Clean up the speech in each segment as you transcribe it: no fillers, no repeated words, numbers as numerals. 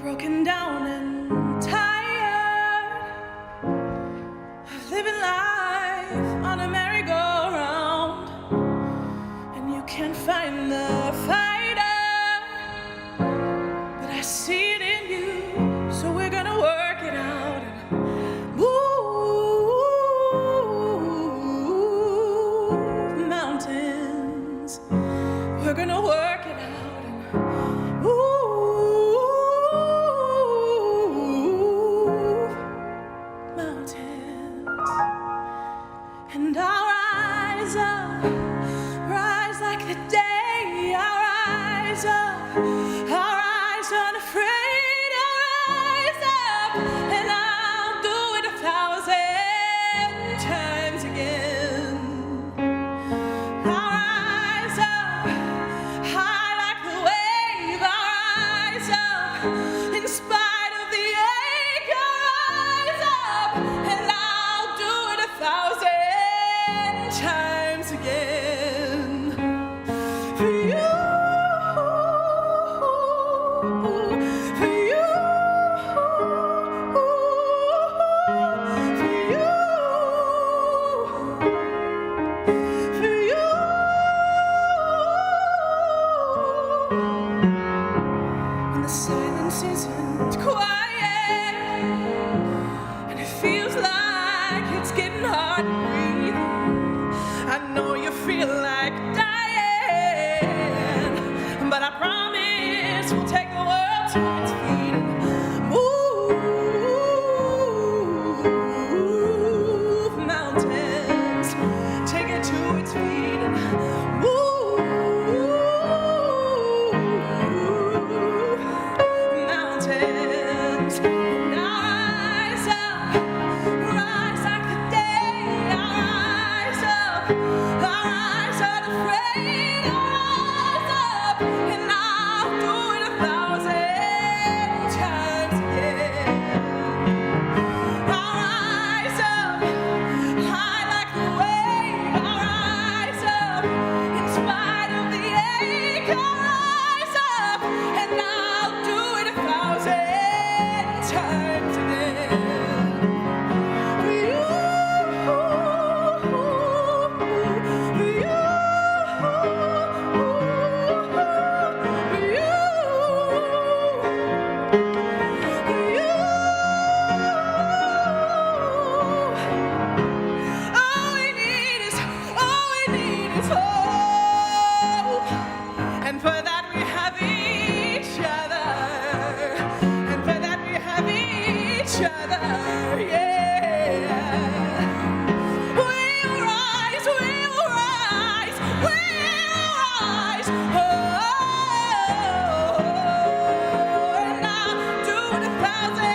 Broken down and tired of living life on a merry-go-round, and you can't find the fighter, but I see it in you, so we're gonna work it out and move mountains. We're gonna work it out and move mountains, and I'll rise up, rise like the day. I'll rise up, I'll rise unafraid. I'll rise up, and I'll do it 1,000 times again. I'll rise up, high like the wave. I'll rise up, in spite of the ache. I'll rise up, and I'll do it 1,000 times again. For you, for you, for you, for you. And the silence isn't quiet, and it feels like it's getting hard to breathe. I know you feel like dying, but I promise we'll take the world to its feet and move mountains. Take it to its feet and move mountains. And I'll rise up, rise like the day. I'll rise up, I'll rise unafraid. I'll rise up, and I'll do it 1,000 times again. I'll rise up, high like the wave. I'll rise up, in spite of the ache. I'll rise up, and I'll do it 1,000 times again. For you, for you, for you, all we need is hope, and for that we have each other, and for that we have each other, yeah. We'll rise, we'll rise, we'll rise, oh, and I'll do it 1,000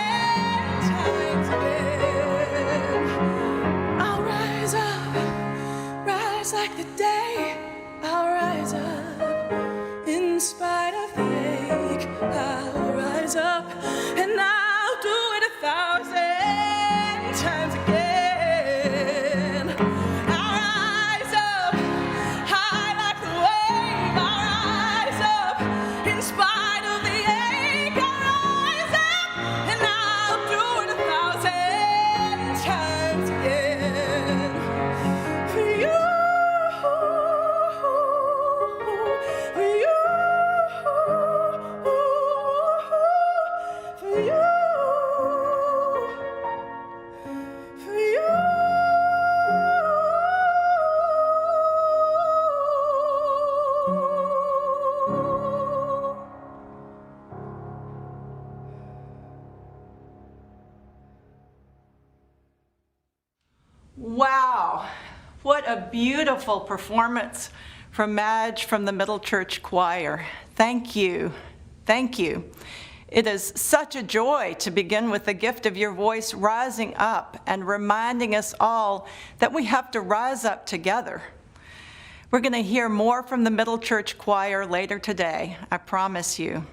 times again. I'll rise up, rise like the day. I'll rise up, in spite of the ache. I'll rise up, and I'll do it 1,000 times again. I'll rise up, high like the wave. I'll rise up, in spite of the ache. I'll rise up, and I'll do it 1,000 times again. For you, for you, for you, for you. Wow, what a beautiful performance from Madge from the Middle Church Choir. Thank you, thank you. It is such a joy to begin with the gift of your voice rising up and reminding us all that we have to rise up together. We're going to hear more from the Middle Church Choir later today, I promise you.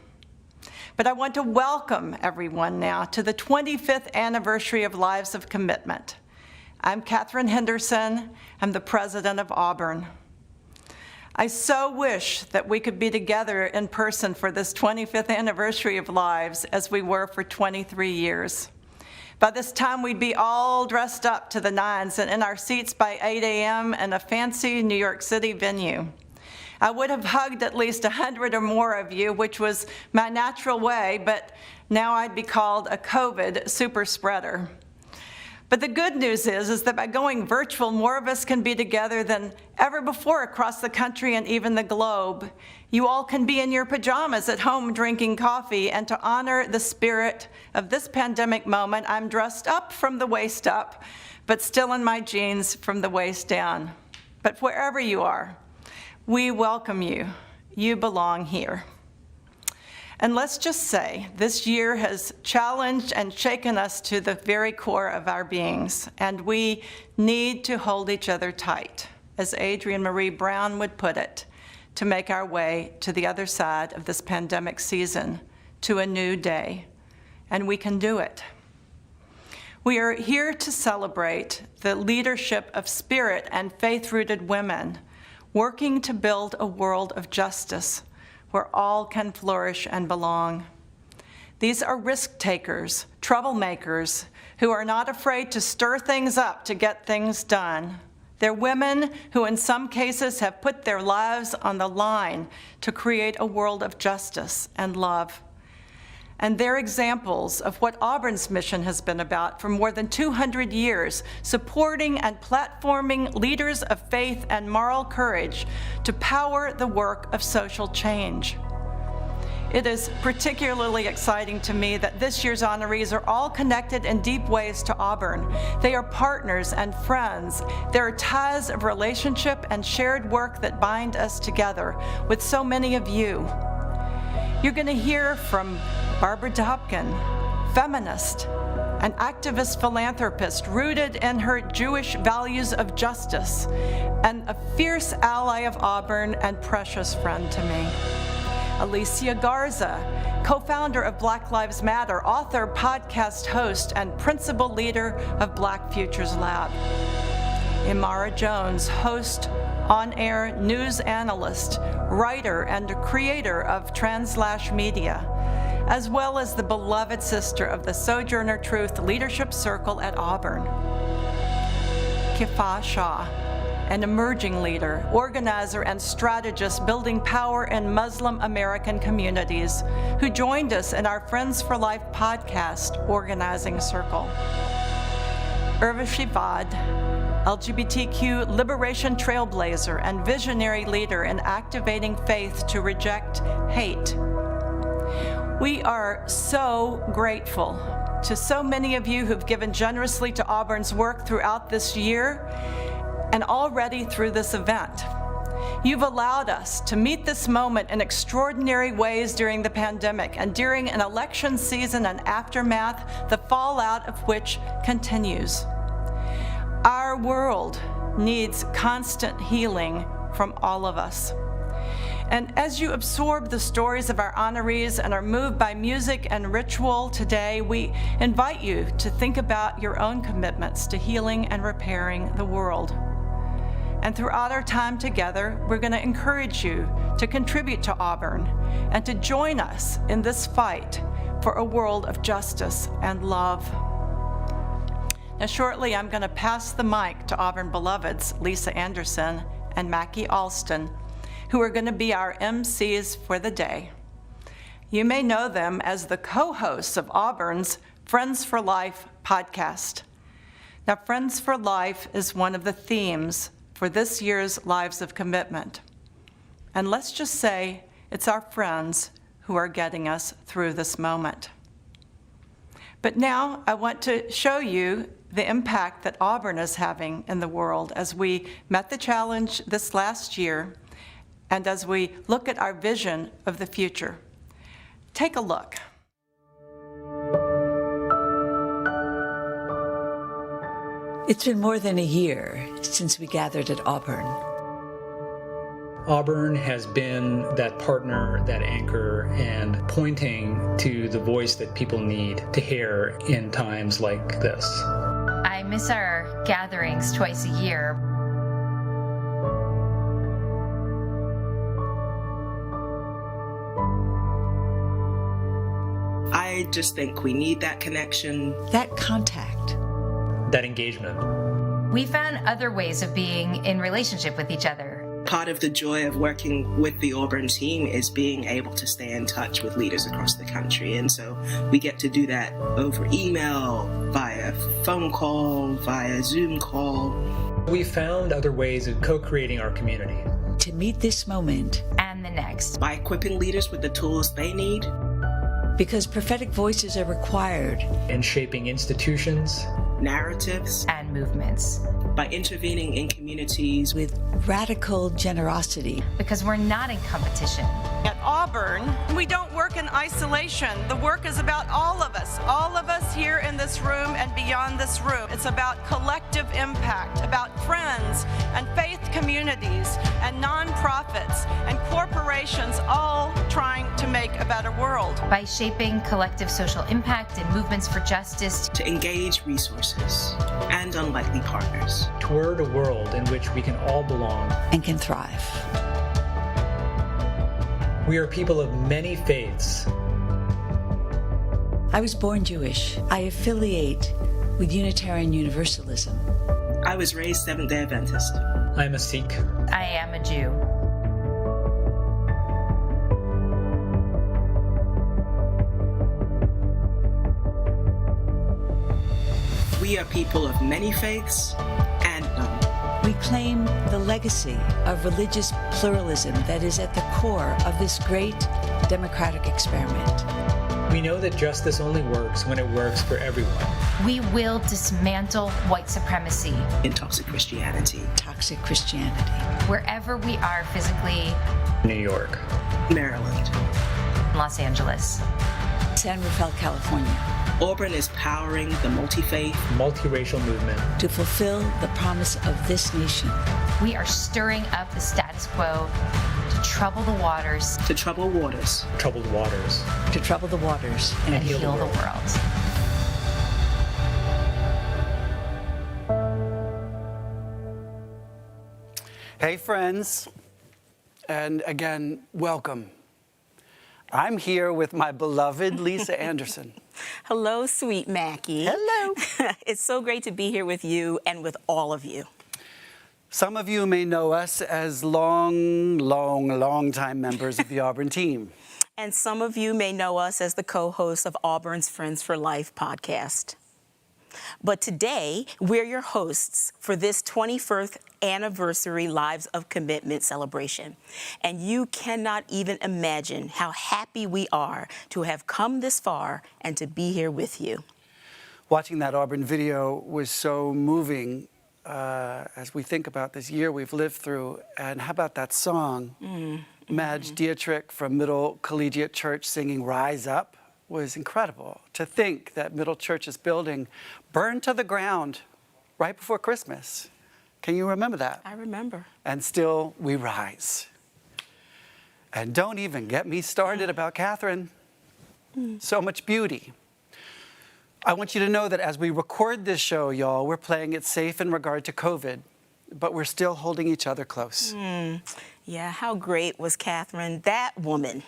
But I want to welcome everyone now to the 25th anniversary of Lives of Commitment. I'm Katharine Henderson. I'm the president of Auburn. I so wish that we could be together in person for this 25th anniversary of Lives as we were for 23 years. By this time, we'd be all dressed up to the nines and in our seats by 8 a.m. in a fancy New York City venue. I would have hugged at least 100 or more of you, which was my natural way, but now I'd be called a COVID super spreader. But the good news is that by going virtual, more of us can be together than ever before across the country and even the globe. You all can be in your pajamas at home drinking coffee, and to honor the spirit of this pandemic moment, I'm dressed up from the waist up, but still in my jeans from the waist down. But wherever you are, we welcome you. You belong here. And let's just say, this year has challenged and shaken us to the very core of our beings, and we need to hold each other tight, as Adrienne Marie Brown would put it, to make our way to the other side of this pandemic season, to a new day. And we can do it. We are here to celebrate the leadership of spirit and faith-rooted women, working to build a world of justice, where all can flourish and belong. These are risk takers, troublemakers, who are not afraid to stir things up to get things done. They're women who in some cases have put their lives on the line to create a world of justice and love. And they're examples of what Auburn's mission has been about for more than 200 years, supporting and platforming leaders of faith and moral courage to power the work of social change. It is particularly exciting to me that this year's honorees are all connected in deep ways to Auburn. They are partners and friends. There are ties of relationship and shared work that bind us together with so many of you. You're going to hear from Barbara Dobkin, feminist, an activist philanthropist rooted in her Jewish values of justice, and a fierce ally of Auburn and precious friend to me. Alicia Garza, co-founder of Black Lives Matter, author, podcast host, and principal leader of Black Futures Lab. Imara Jones, host, on-air news analyst, writer, and creator of Translash Media, as well as the beloved sister of the Sojourner Truth Leadership Circle at Auburn. Kifah Shah, an emerging leader, organizer, and strategist building power in Muslim American communities, who joined us in our Friends for Life podcast organizing circle. Urvashi Vaid, LGBTQ liberation trailblazer and visionary leader in activating faith to reject hate. We are so grateful to so many of you who've given generously to Auburn's work throughout this year and already through this event. You've allowed us to meet this moment in extraordinary ways during the pandemic and during an election season and aftermath, the fallout of which continues. Our world needs constant healing from all of us. And as you absorb the stories of our honorees and are moved by music and ritual today, we invite you to think about your own commitments to healing and repairing the world. And throughout our time together, we're going to encourage you to contribute to Auburn and to join us in this fight for a world of justice and love. Now, shortly, I'm going to pass the mic to Auburn beloveds Lisa Anderson and Mackie Alston, who are going to be our MCs for the day. You may know them as the co-hosts of Auburn's Friends for Life podcast. Now, Friends for Life is one of the themes for this year's Lives of Commitment. And let's just say it's our friends who are getting us through this moment. But now I want to show you the impact that Auburn is having in the world as we met the challenge this last year and as we look at our vision of the future. Take a look. It's been more than a year since we gathered at Auburn. Auburn has been that partner, that anchor, and pointing to the voice that people need to hear in times like this. I miss our gatherings twice a year. I just think we need that connection. That contact. That engagement. We found other ways of being in relationship with each other. Part of the joy of working with the Auburn team is being able to stay in touch with leaders across the country. And so we get to do that over email, via phone call, via Zoom call. We found other ways of co-creating our community. To meet this moment. And the next. By equipping leaders with the tools they need. Because prophetic voices are required. In shaping institutions. Narratives. And movements. By intervening in communities. With radical generosity. Because we're not in competition. At Auburn, we don't work in isolation. The work is about all of us here in this room and beyond this room. It's about collective impact, about friends and faith communities and nonprofits and corporations all trying to make a better world. By shaping collective social impact and movements for justice. To engage resources and unlikely partners. Toward a world in which we can all belong. And can thrive. We are people of many faiths. I was born Jewish. I affiliate with Unitarian Universalism. I was raised Seventh-day Adventist. I am a Sikh. I am a Jew. We are people of many faiths and none. We claim the legacy of religious pluralism that is at the core of this great democratic experiment. We know that justice only works when it works for everyone. We will dismantle white supremacy. And toxic Christianity. Toxic Christianity. Wherever we are physically. New York. Maryland. Los Angeles. San Rafael, California. Auburn is powering the multi-faith, multiracial movement to fulfill the promise of this nation. We are stirring up the status quo to trouble the waters. To trouble waters. Troubled waters. To trouble the waters and heal the world. Hey friends, and again, welcome. I'm here with my beloved Lisa Anderson. Hello, sweet Mackie. Hello. It's so great to be here with you and with all of you. Some of you may know us as long time members of the Auburn team. And some of you may know us as the co-hosts of Auburn's Friends for Life podcast. But today, we're your hosts for this 21st anniversary Lives of Commitment celebration. And you cannot even imagine how happy we are to have come this far and to be here with you. Watching that Auburn video was so moving as we think about this year we've lived through. And how about that song? Madge Dietrich from Middle Collegiate Church singing Rise Up was incredible. To think that Middle Church's building burned to the ground right before Christmas. Can you remember that? I remember. And still we rise. And don't even get me started about Katharine. So much beauty. I want you to know that as we record this show, y'all, we're playing it safe in regard to COVID, but we're still holding each other close. Yeah, how great was Katharine, that woman?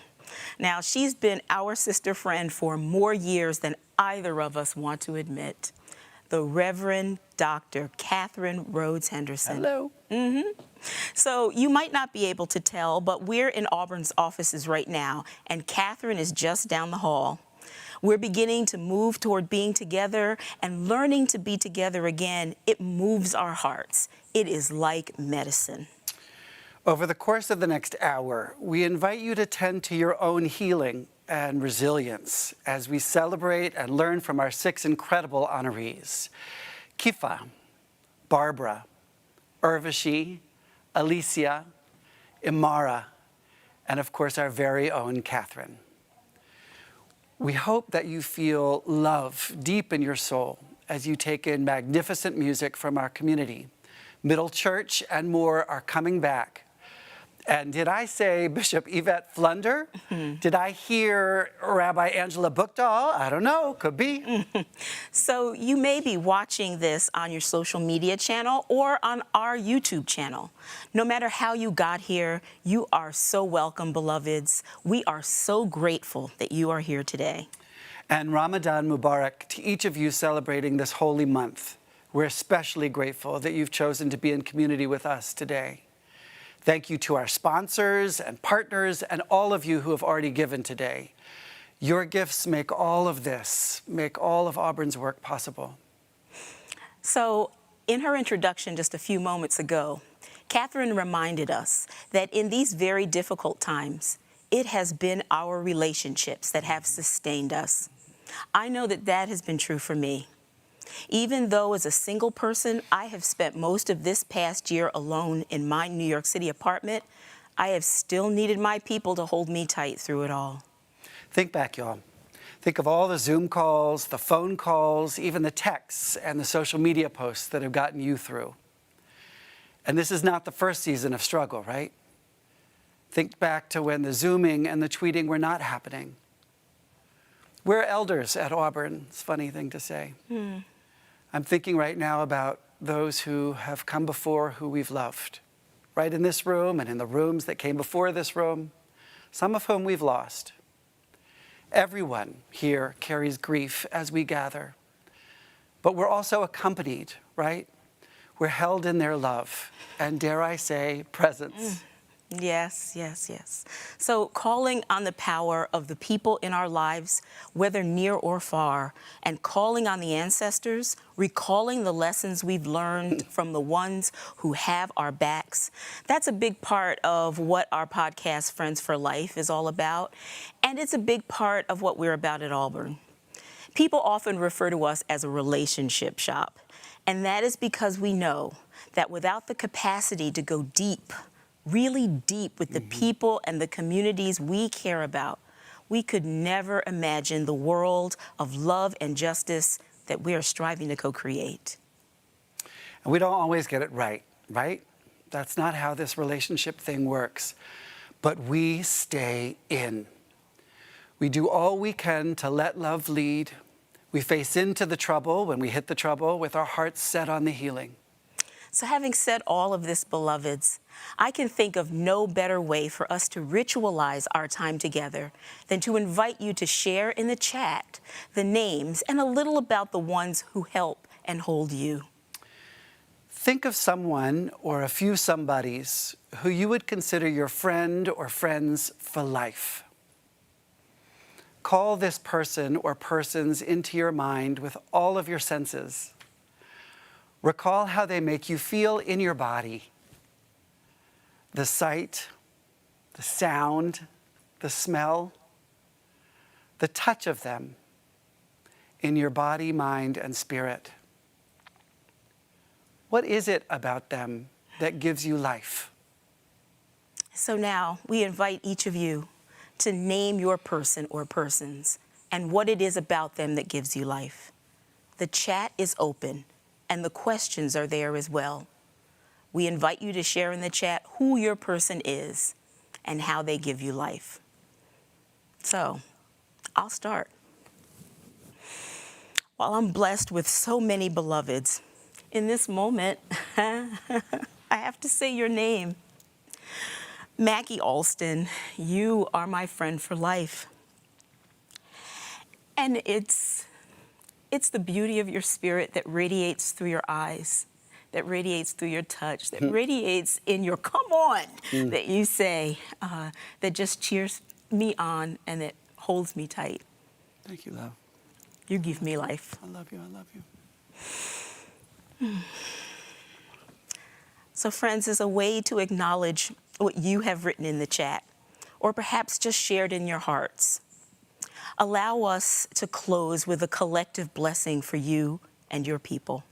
Now, she's been our sister friend for more years than either of us want to admit. The Reverend Dr. Katharine Rhodes Henderson. Hello. So you might not be able to tell, but we're in Auburn's offices right now, and Katharine is just down the hall. We're beginning to move toward being together and learning to be together again. It moves our hearts. It is like medicine. Over the course of the next hour, we invite you to tend to your own healing and resilience as we celebrate and learn from our 6 incredible honorees: Kifah, Barbara, Urvashi, Alicia, Imara, and of course our very own Katharine. We hope that you feel love deep in your soul as you take in magnificent music from our community. Middle Church and more are coming back. And did I say Bishop Yvette Flunder? Did I hear Rabbi Angela Bookdahl? I don't know, could be. So you may be watching this on your social media channel or on our YouTube channel. No matter how you got here, you are so welcome, beloveds. We are so grateful that you are here today. And Ramadan Mubarak to each of you celebrating this holy month. We're especially grateful that you've chosen to be in community with us today. Thank you to our sponsors and partners and all of you who have already given today. Your gifts make all of this, make all of Auburn's work possible. So in her introduction just a few moments ago, Katharine reminded us that in these very difficult times, it has been our relationships that have sustained us. I know that that has been true for me. Even though as a single person, I have spent most of this past year alone in my New York City apartment, I have still needed my people to hold me tight through it all. Think back, y'all. Think of all the Zoom calls, the phone calls, even the texts and the social media posts that have gotten you through. And this is not the first season of struggle, right? Think back to when the Zooming and the tweeting were not happening. We're elders at Auburn. It's a funny thing to say. I'm thinking right now about those who have come before who we've loved, right in this room and in the rooms that came before this room, some of whom we've lost. Everyone here carries grief as we gather, but we're also accompanied, right? We're held in their love and, dare I say, presence. Yes, yes, yes. So calling on the power of the people in our lives, whether near or far, and calling on the ancestors, recalling the lessons we've learned from the ones who have our backs. That's a big part of what our podcast, Friends for Life, is all about. And it's a big part of what we're about at Auburn. People often refer to us as a relationship shop. And that is because we know that without the capacity to go deep, really deep with the people and the communities we care about, we could never imagine the world of love and justice that we are striving to co-create. And we don't always get it right, right? That's not how this relationship thing works. But we stay in. We do all we can to let love lead. We face into the trouble when we hit the trouble with our hearts set on the healing. So having said all of this, beloveds, I can think of no better way for us to ritualize our time together than to invite you to share in the chat the names and a little about the ones who help and hold you. Think of someone or a few somebodies who you would consider your friend or friends for life. Call this person or persons into your mind with all of your senses. Recall how they make you feel in your body. The sight, the sound, the smell, the touch of them in your body, mind, and spirit. What is it about them that gives you life? So now we invite each of you to name your person or persons and what it is about them that gives you life. The chat is open and the questions are there as well. We invite you to share in the chat who your person is and how they give you life. So, I'll start. While I'm blessed with so many beloveds, in this moment, I have to say your name. Mackie Alston, you are my friend for life. And it's the beauty of your spirit that radiates through your eyes, that radiates through your touch, that radiates in your come on, that you say, that just cheers me on and that holds me tight. Thank you, love. You give me life. I love you, I love you. So friends, as a way to acknowledge what you have written in the chat, or perhaps just shared in your hearts, allow us to close with a collective blessing for you and your people.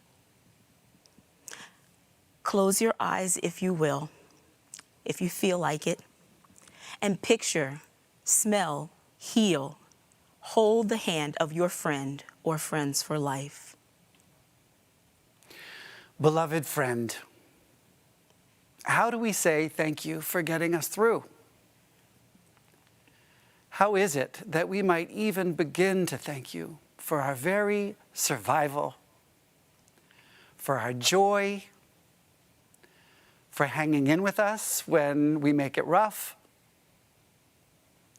Close your eyes if you will, if you feel like it, and picture, smell, heal, hold the hand of your friend or friends for life. Beloved friend, how do we say thank you for getting us through? How is it that we might even begin to thank you for our very survival, for our joy, for hanging in with us when we make it rough,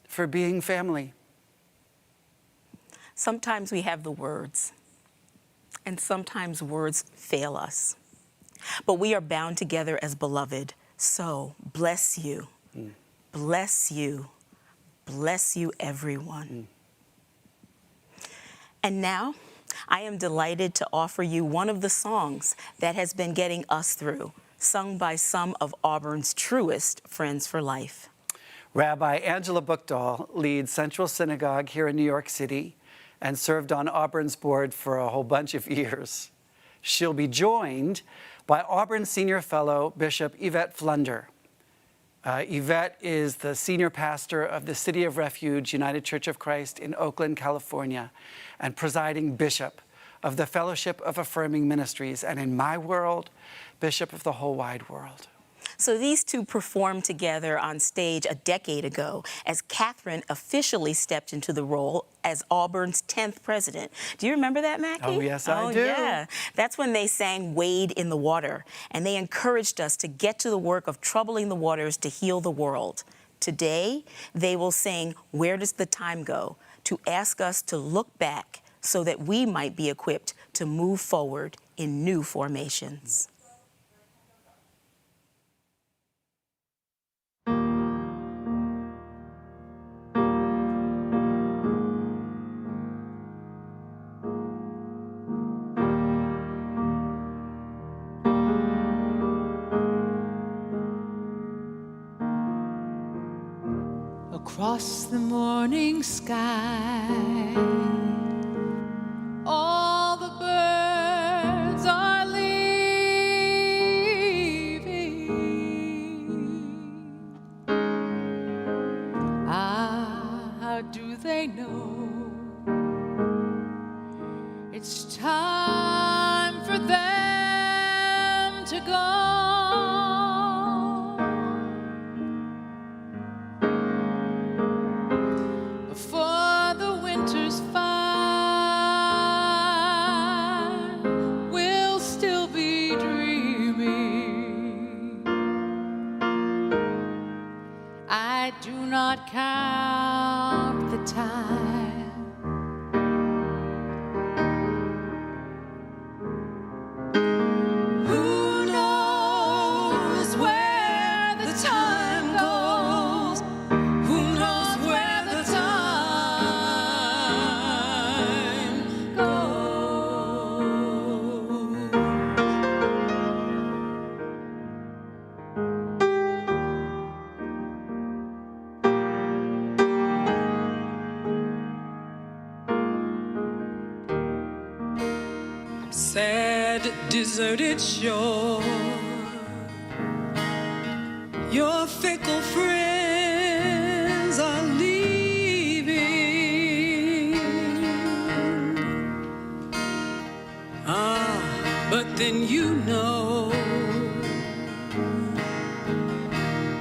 for being family? Sometimes we have the words, and sometimes words fail us. But we are bound together as beloved. So bless you, bless you, bless you, everyone. And now, I am delighted to offer you one of the songs that has been getting us through, sung by some of Auburn's truest friends for life. Rabbi Angela Buchdahl leads Central Synagogue here in New York City and served on Auburn's board for a whole bunch of years. She'll be joined by Auburn Senior Fellow Bishop Yvette Flunder. Yvette is the senior pastor of the City of Refuge United Church of Christ in Oakland, California, and presiding bishop of the Fellowship of Affirming Ministries, and in my world, bishop of the whole wide world. So these two performed together on stage a decade ago as Katharine officially stepped into the role as Auburn's 10th president. Do you remember that, Mackie? Oh, yes, I do. Yeah. That's when they sang Wade in the Water, and they encouraged us to get to the work of troubling the waters to heal the world. Today, they will sing Where Does the Time Go? To ask us to look back so that we might be equipped to move forward in new formations. Across the morning sky, all the birds are leaving. Ah, do they know it's time for them to go? Count the time. Who knows where the time goes? Who knows where the time goes? Sad, deserted shore, your fickle friends are leaving. Ah, but then you know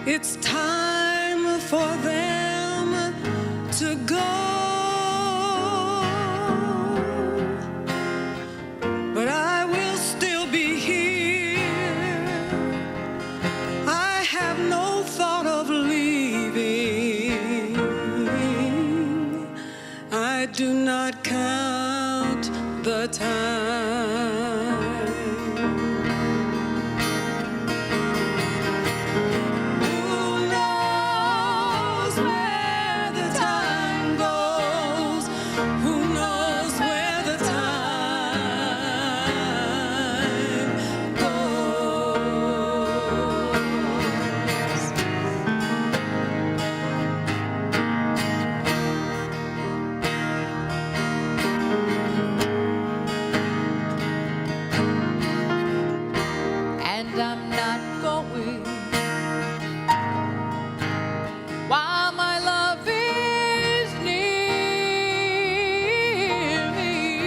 it's time for them to go. But I will still be here. I have no thought of leaving. I do not count the time. Who knows where the time goes? Who knows where the time goes? And I'm not going while my love is near me.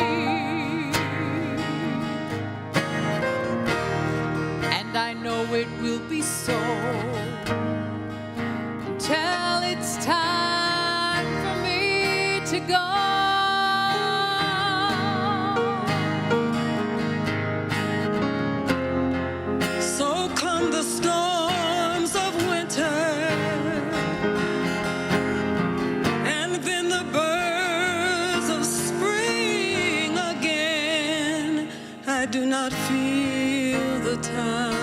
And I know it will be so until it's time for me to go. So come the storms of winter, and then the birds of spring again. I do not feel the time.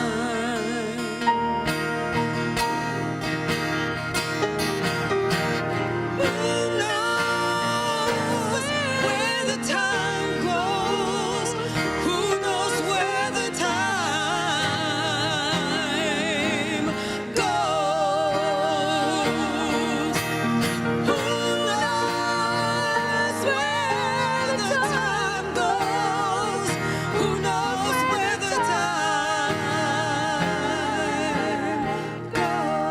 Who knows where the time goes? Who knows where the time goes? Who knows where the time goes? Who knows where the time goes?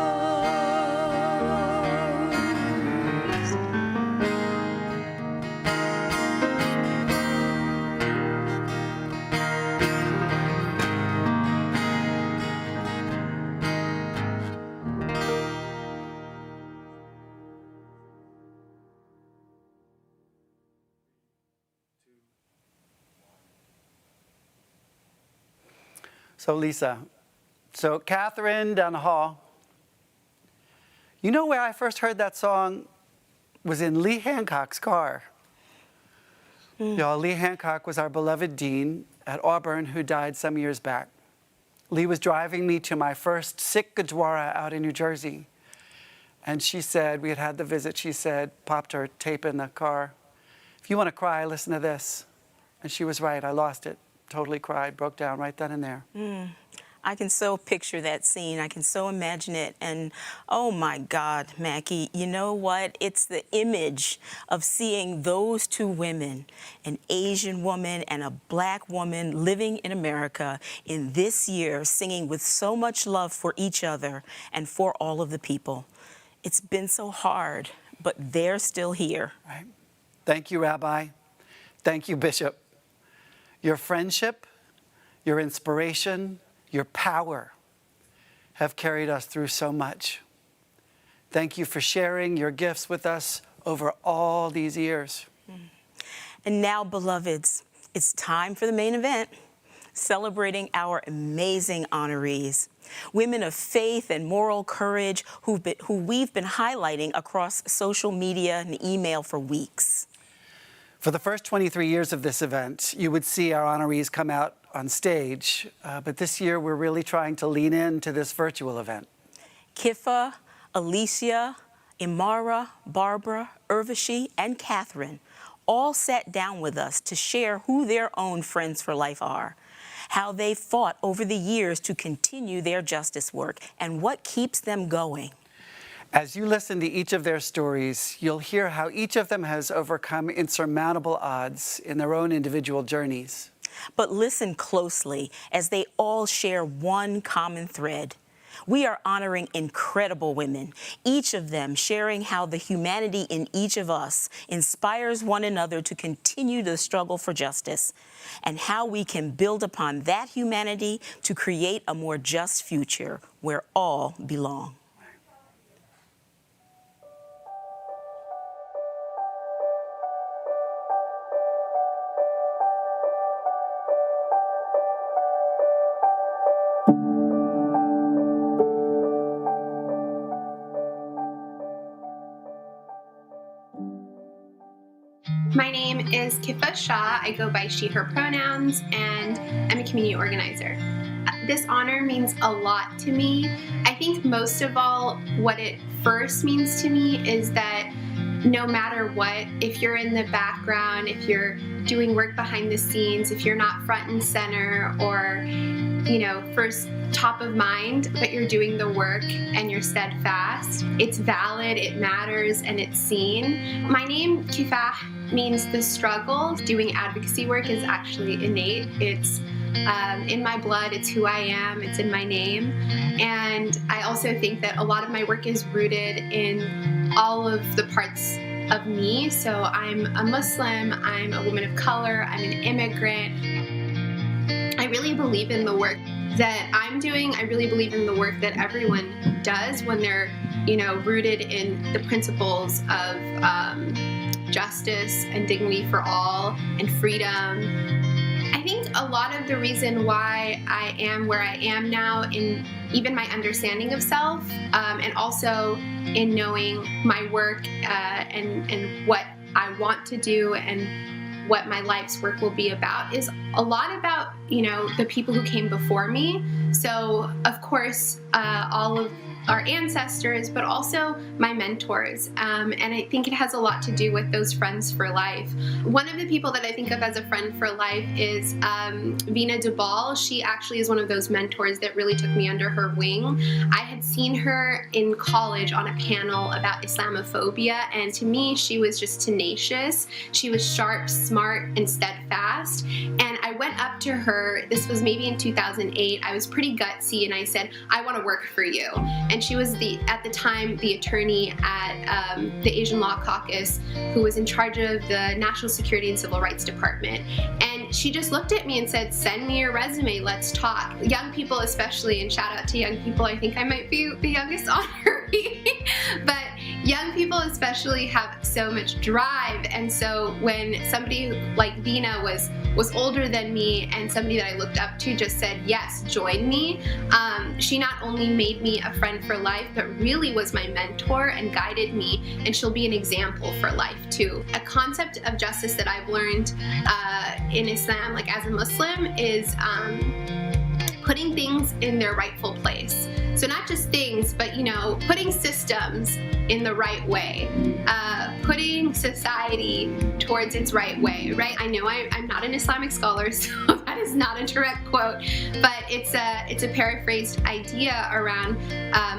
So Lisa, so Katharine down the hall, you know where I first heard that song was in Lee Hancock's car. Y'all, Lee Hancock was our beloved dean at Auburn who died some years back. Lee was driving me to my first Sikh Gurdwara out in New Jersey. And she said, we had had the visit, she said, popped her tape in the car. If you want to cry, listen to this. And she was right, I lost it. Totally cried, broke down right then and there. I can so picture that scene. I can so imagine it. And oh my God, Mackie, you know what? It's the image of seeing those two women, an Asian woman and a Black woman living in America in this year, singing with so much love for each other and for all of the people. It's been so hard, but they're still here. Right. Thank you, Rabbi. Thank you, Bishop. Your friendship, your inspiration, your power have carried us through so much. Thank you for sharing your gifts with us over all these years. And now, beloveds, it's time for the main event, celebrating our amazing honorees, women of faith and moral courage who we've been highlighting across social media and email for weeks. For the first 23 years of this event, you would see our honorees come out on stage, but this year we're really trying to lean into this virtual event. Kifah, Alicia, Imara, Barbara, Urvashi, and Katharine all sat down with us to share who their own Friends for Life are, how they fought over the years to continue their justice work, and what keeps them going. As you listen to each of their stories, you'll hear how each of them has overcome insurmountable odds in their own individual journeys. But listen closely as they all share one common thread. We are honoring incredible women, each of them sharing how the humanity in each of us inspires one another to continue the struggle for justice, and how we can build upon that humanity to create a more just future where all belong. My name is Kifah Shah. I go by she, her pronouns, and I'm a community organizer. This honor means a lot to me. I think most of all, what it first means to me is that no matter what, if you're in the background, if you're doing work behind the scenes, if you're not front and center or, first top of mind, but you're doing the work and you're steadfast, it's valid, it matters, and it's seen. My name, Kifah, means the struggle. Doing advocacy work is actually innate. It's in my blood, it's who I am, it's in my name. And I also think that a lot of my work is rooted in all of the parts of me. So I'm a Muslim, I'm a woman of color, I'm an immigrant. I really believe in the work that I'm doing. I really believe in the work that everyone does when they're, rooted in the principles of justice and dignity for all and freedom. I think a lot of the reason why I am where I am now in even my understanding of self and also in knowing my work and what I want to do and what my life's work will be about is a lot about, the people who came before me. So, of course, all of our ancestors, but also my mentors. And I think it has a lot to do with those friends for life. One of the people that I think of as a friend for life is Vina Dubal. She actually is one of those mentors that really took me under her wing. I had seen her in college on a panel about Islamophobia, and to me, she was just tenacious. She was sharp, smart, and steadfast. And I went up to her, this was maybe in 2008, I was pretty gutsy, and I said, I want to work for you. And she was at the time, the attorney at the Asian Law Caucus who was in charge of the National Security and Civil Rights Department. And she just looked at me and said, send me your resume, let's talk. Young people especially, and shout out to young people, I think I might be the youngest honoree, but young people especially have so much drive. And so when somebody like Vina was older than me and somebody that I looked up to just said, yes, join me, she not only made me a friend for life, but really was my mentor and guided me, and she'll be an example for life too. A concept of justice that I've learned in Islam, like as a Muslim, is putting things in their rightful place. So not just things, but putting systems in the right way, putting society towards its right way, right? I know I'm not an Islamic scholar, so that is not a direct quote, but it's a paraphrased idea around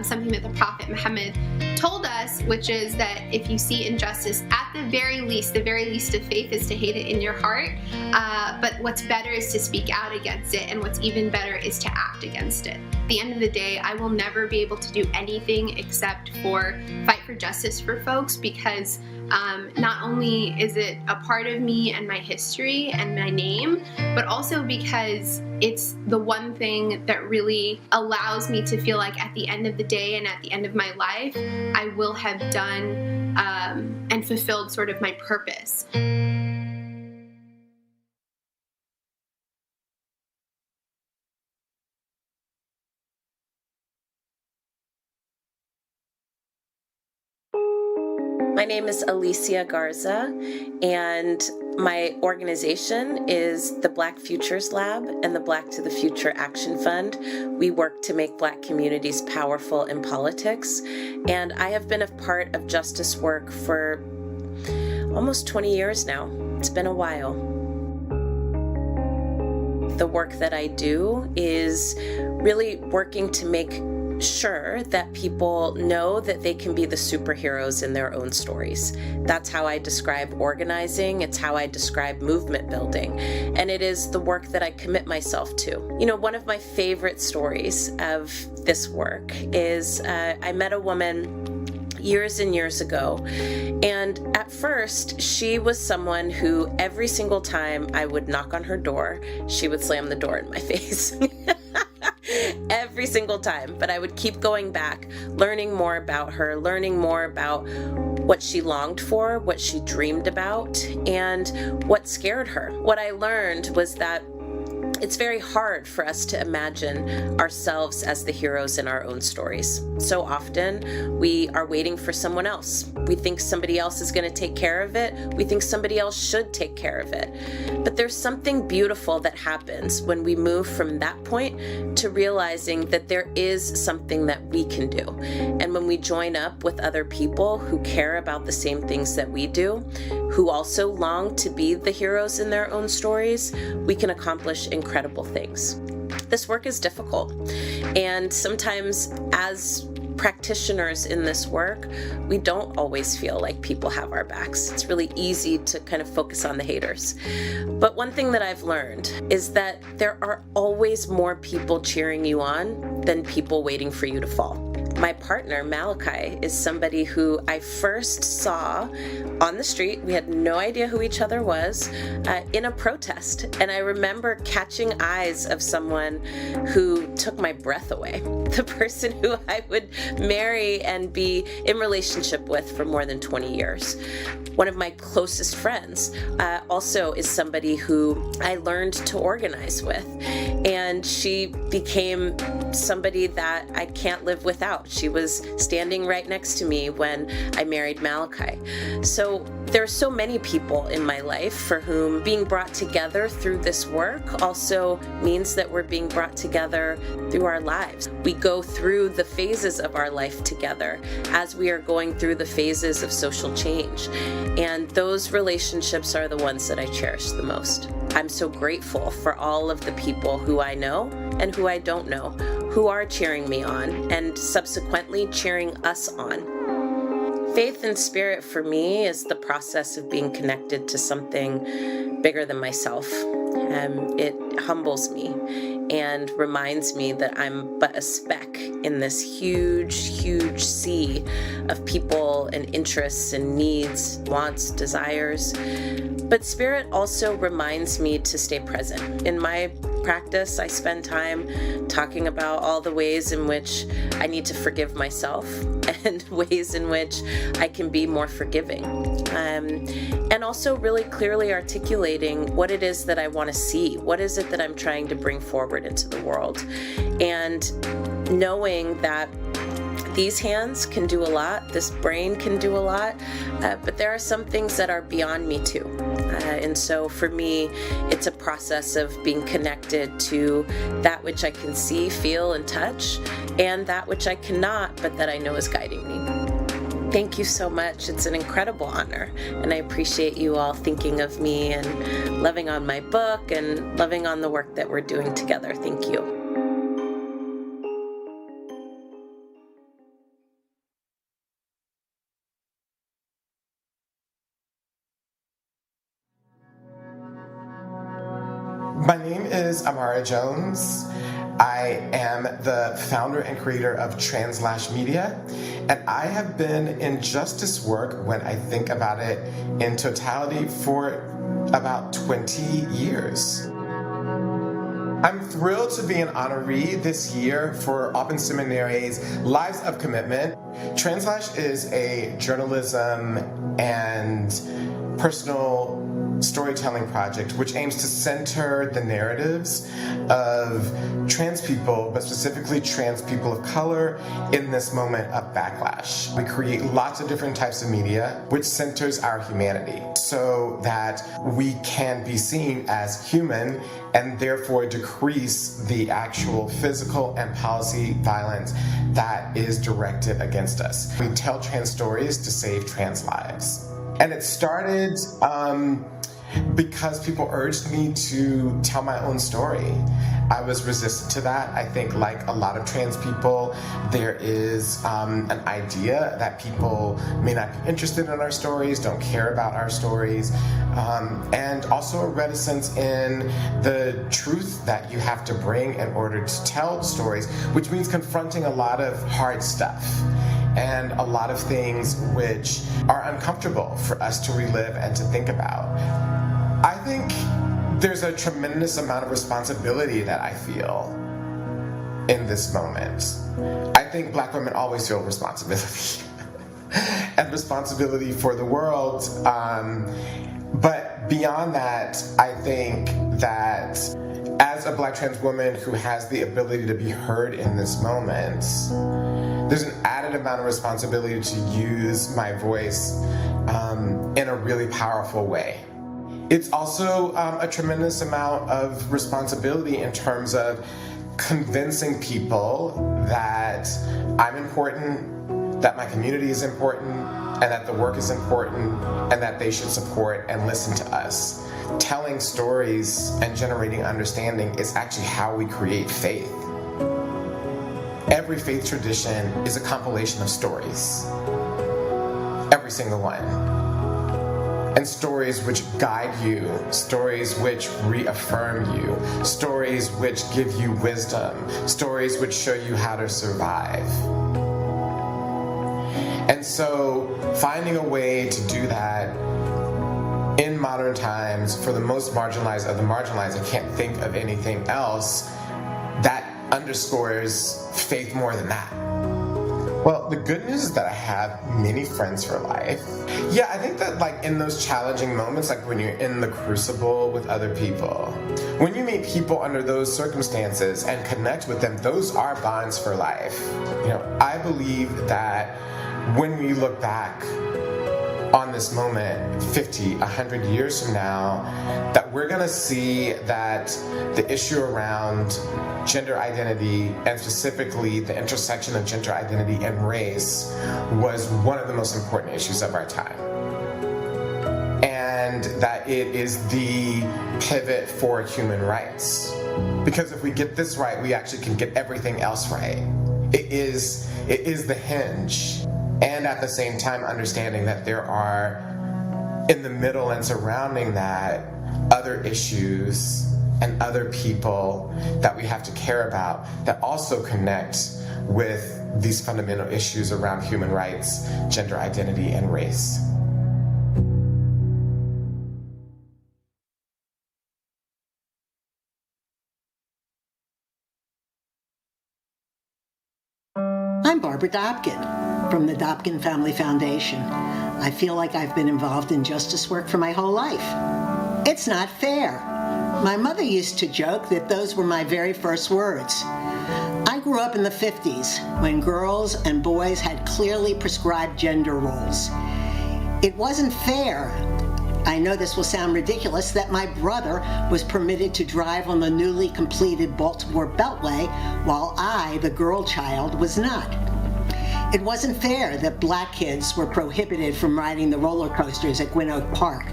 something that the Prophet Muhammad told us, which is that if you see injustice, at the very least of faith is to hate it in your heart, but what's better is to speak out against it, and what's even better is to act against it. At the end of the day, I will never be able to do anything except for fight for justice for folks, because not only is it a part of me and my history and my name, but also because it's the one thing that really allows me to feel like at the end of the day and at the end of my life, I will have done and fulfilled sort of my purpose. My name is Alicia Garza, and my organization is the Black Futures Lab and the Black to the Future Action Fund. We work to make Black communities powerful in politics, and I have been a part of justice work for almost 20 years now. It's been a while. The work that I do is really working to make sure that people know that they can be the superheroes in their own stories. That's how I describe organizing. It's how I describe movement building. And it is the work that I commit myself to. One of my favorite stories of this work is I met a woman years and years ago. And at first, she was someone who every single time I would knock on her door, she would slam the door in my face. Every single time. But I would keep going back, learning more about her, learning more about what she longed for, what she dreamed about, and what scared her. What I learned was that It's very hard for us to imagine ourselves as the heroes in our own stories. So often we are waiting for someone else. We think somebody else is going to take care of it. We think somebody else should take care of it. But there's something beautiful that happens when we move from that point to realizing that there is something that we can do. And when we join up with other people who care about the same things that we do, who also long to be the heroes in their own stories, we can accomplish incredible things. This work is difficult, and sometimes as practitioners in this work, we don't always feel like people have our backs. It's really easy to kind of focus on the haters. But one thing that I've learned is that there are always more people cheering you on than people waiting for you to fall. My partner, Malachi, is somebody who I first saw on the street. We had no idea who each other was, in a protest. And I remember catching eyes of someone who took my breath away. The person who I would marry and be in relationship with for more than 20 years. One of my closest friends also is somebody who I learned to organize with. And she became somebody that I can't live without. She was standing right next to me when I married Malachi. So there are so many people in my life for whom being brought together through this work also means that we're being brought together through our lives. We go through the phases of our life together as we are going through the phases of social change. And those relationships are the ones that I cherish the most. I'm so grateful for all of the people who I know and who I don't know, who are cheering me on and subsequently cheering us on. Faith and spirit for me is the process of being connected to something bigger than myself. It humbles me and reminds me that I'm but a speck in this huge, huge sea of people and interests and needs, wants, desires. But spirit also reminds me to stay present. In my practice, I spend time talking about all the ways in which I need to forgive myself and ways in which I can be more forgiving. And also really clearly articulating what it is that I want to see. What is it that I'm trying to bring forward into the world? And knowing that these hands can do a lot, this brain can do a lot, but there are some things that are beyond me too. And so for me, it's a process of being connected to that which I can see, feel, and touch, and that which I cannot, but that I know is guiding me. Thank you so much. It's an incredible honor, and I appreciate you all thinking of me and loving on my book and loving on the work that we're doing together. Thank you. My name is Imara Jones. I am the founder and creator of Translash Media, and I have been in justice work, when I think about it in totality, for about 20 years. I'm thrilled to be an honoree this year for Auburn Seminary's Lives of Commitment. Translash is a journalism and personal storytelling project which aims to center the narratives of trans people, but specifically trans people of color, in this moment of backlash. We create lots of different types of media which centers our humanity so that we can be seen as human and therefore decrease the actual physical and policy violence that is directed against us. We tell trans stories to save trans lives. And it started because people urged me to tell my own story. I was resistant to that. I think, like a lot of trans people, there is an idea that people may not be interested in our stories, don't care about our stories, and also a reticence in the truth that you have to bring in order to tell stories, which means confronting a lot of hard stuff and a lot of things which are uncomfortable for us to relive and to think about. I think there's a tremendous amount of responsibility that I feel in this moment. I think Black women always feel responsibility and responsibility for the world. But beyond that, I think that as a Black trans woman who has the ability to be heard in this moment, there's an added amount of responsibility to use my voice in a really powerful way. It's also a tremendous amount of responsibility in terms of convincing people that I'm important, that my community is important, and that the work is important, and that they should support and listen to us. Telling stories and generating understanding is actually how we create faith. Every faith tradition is a compilation of stories. Every single one. And stories which guide you, stories which reaffirm you, stories which give you wisdom, stories which show you how to survive. And so finding a way to do that in modern times for the most marginalized of the marginalized, I can't think of anything else that underscores faith more than that. Well, the good news is that I have many friends for life. Yeah, I think that like in those challenging moments, like when you're in the crucible with other people, when you meet people under those circumstances and connect with them, those are bonds for life. You know, I believe that when we look back on this moment 50, 100 years from now, that we're gonna see that the issue around gender identity, and specifically the intersection of gender identity and race, was one of the most important issues of our time. And that it is the pivot for human rights. Because if we get this right, we actually can get everything else right. It is the hinge. And at the same time, understanding that there are, in the middle and surrounding that, other issues and other people that we have to care about that also connect with these fundamental issues around human rights, gender identity, and race. I'm Barbara Dobkin from the Dobkin Family Foundation. I feel like I've been involved in justice work for my whole life. It's not fair. My mother used to joke that those were my very first words. I grew up in the 50s when girls and boys had clearly prescribed gender roles. It wasn't fair. I know this will sound ridiculous, that my brother was permitted to drive on the newly completed Baltimore Beltway while I, the girl child, was not. It wasn't fair that Black kids were prohibited from riding the roller coasters at Gwynn Oak Park.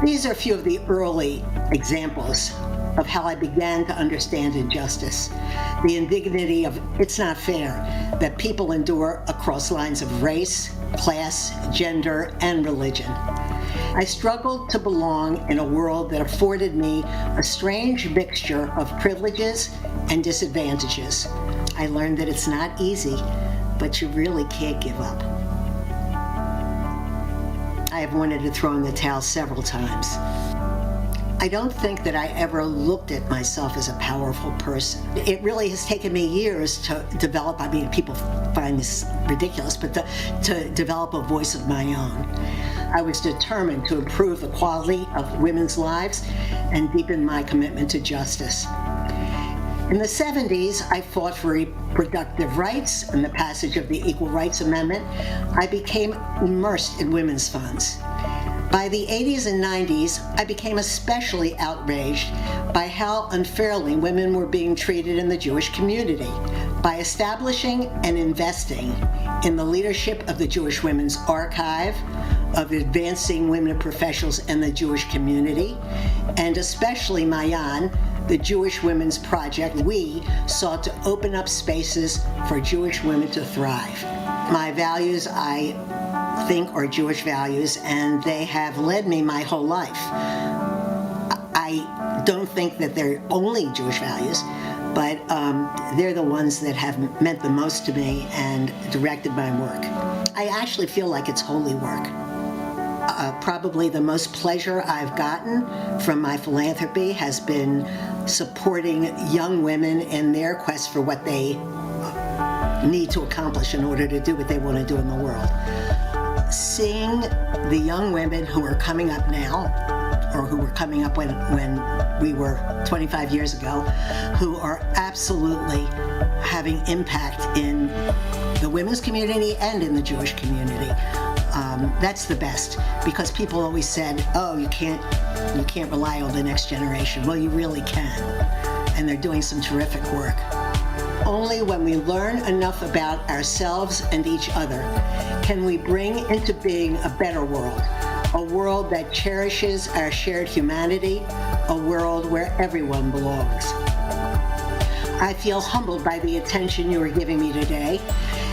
These are a few of the early examples of how I began to understand injustice. The indignity of it's not fair that people endure across lines of race, class, gender, and religion. I struggled to belong in a world that afforded me a strange mixture of privileges and disadvantages. I learned that it's not easy, but you really can't give up. I have wanted to throw in the towel several times. I don't think that I ever looked at myself as a powerful person. It really has taken me years to develop, I mean, people find this ridiculous, but to develop a voice of my own. I was determined to improve the quality of women's lives and deepen my commitment to justice. In the 70s, I fought for reproductive rights and the passage of the Equal Rights Amendment. I became immersed in women's funds. By the 80s and 90s, I became especially outraged by how unfairly women were being treated in the Jewish community. By establishing and investing in the leadership of the Jewish Women's Archive, of advancing women professionals in the Jewish community, and especially Mayan, the Jewish Women's Project, we sought to open up spaces for Jewish women to thrive. My values, I think, are Jewish values, and they have led me my whole life. I don't think that they're only Jewish values, but they're the ones that have meant the most to me and directed my work. I actually feel like it's holy work. Probably the most pleasure I've gotten from my philanthropy has been supporting young women in their quest for what they need to accomplish in order to do what they want to do in the world. Seeing the young women who are coming up now or who were coming up when we were 25 years ago, who are absolutely having impact in the women's community and in the Jewish community. That's the best, because people always said, oh, you can't rely on the next generation. Well, you really can, and they're doing some terrific work. Only when we learn enough about ourselves and each other can we bring into being a better world, a world that cherishes our shared humanity, a world where everyone belongs. I feel humbled by the attention you are giving me today,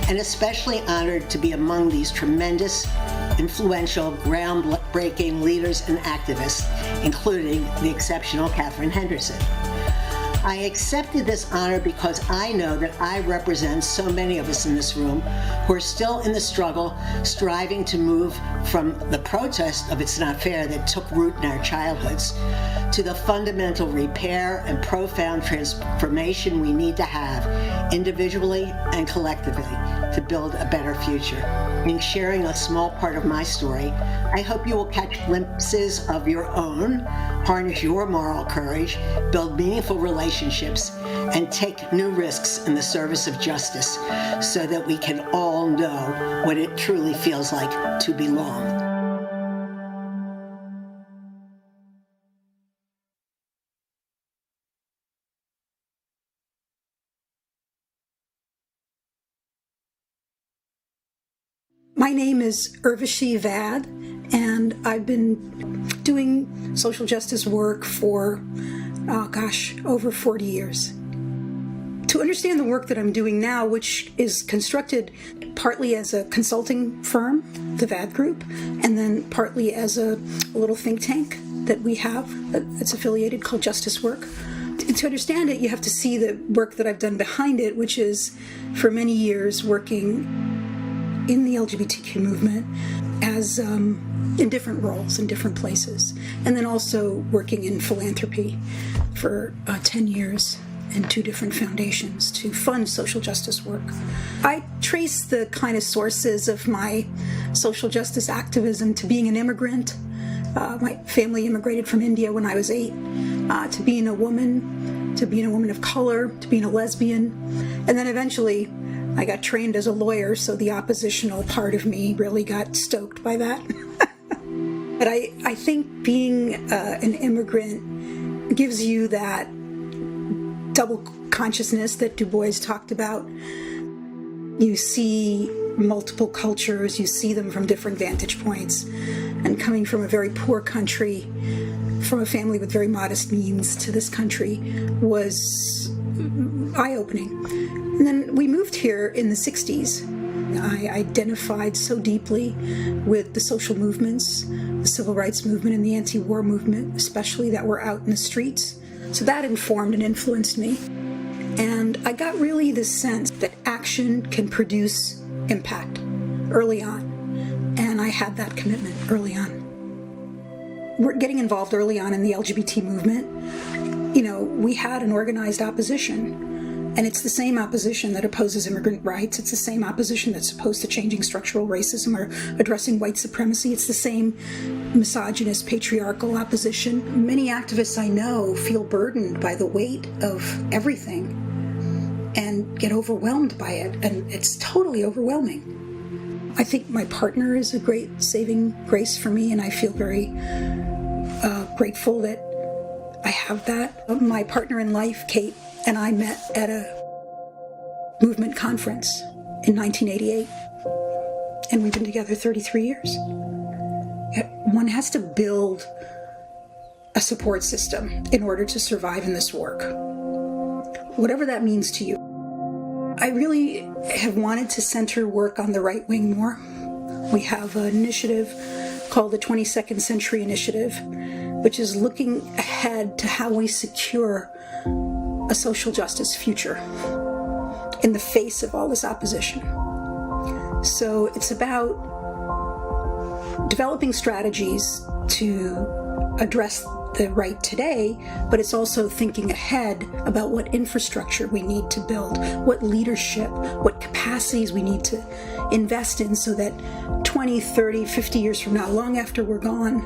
and especially honored to be among these tremendous, influential, groundbreaking leaders and activists, including the exceptional Katharine Henderson. I accepted this honor because I know that I represent so many of us in this room who are still in the struggle, striving to move from the protest of "it's not fair" that took root in our childhoods to the fundamental repair and profound transformation we need to have individually and collectively to build a better future. In sharing a small part of my story, I hope you will catch glimpses of your own, harness your moral courage, build meaningful relationships, and take new risks in the service of justice so that we can all know what it truly feels like to belong. My name is Urvashi Vaid, and I've been doing social justice work for, over 40 years. To understand the work that I'm doing now, which is constructed partly as a consulting firm, the Vaid Group, and then partly as a little think tank that we have that's affiliated called Justice Work. To understand it, you have to see the work that I've done behind it, which is for many years working in the LGBTQ movement as in different roles in different places, and then also working in philanthropy for 10 years in 2 different foundations to fund social justice work. I trace the kind of sources of my social justice activism to being an immigrant. My family immigrated from India when I was 8, to being a woman of color, to being a lesbian, and then eventually I got trained as a lawyer, so the oppositional part of me really got stoked by that. But I think being an immigrant gives you that double consciousness that Du Bois talked about. You see multiple cultures, you see them from different vantage points. And coming from a very poor country, from a family with very modest means to this country was eye-opening. And then we moved here in the 60s. I identified so deeply with the social movements, the civil rights movement and the anti-war movement, especially, that were out in the streets. So that informed and influenced me. And I got really this sense that action can produce impact early on. And I had that commitment early on. We're getting involved early on in the LGBT movement. You know, we had an organized opposition. And it's the same opposition that opposes immigrant rights. It's the same opposition that's opposed to changing structural racism or addressing white supremacy. It's the same misogynist, patriarchal opposition. Many activists I know feel burdened by the weight of everything and get overwhelmed by it, and it's totally overwhelming. I think my partner is a great saving grace for me, and I feel very grateful that I have that. My partner in life, Kate, and I met at a movement conference in 1988, and we've been together 33 years. One has to build a support system in order to survive in this work, whatever that means to you. I really have wanted to center work on the right wing more. We have an initiative called the 22nd Century Initiative, which is looking ahead to how we secure a social justice future in the face of all this opposition. So it's about developing strategies to address the right today, but it's also thinking ahead about what infrastructure we need to build, what leadership, what capacities we need to invest in so that 20, 30, 50 years from now, long after we're gone,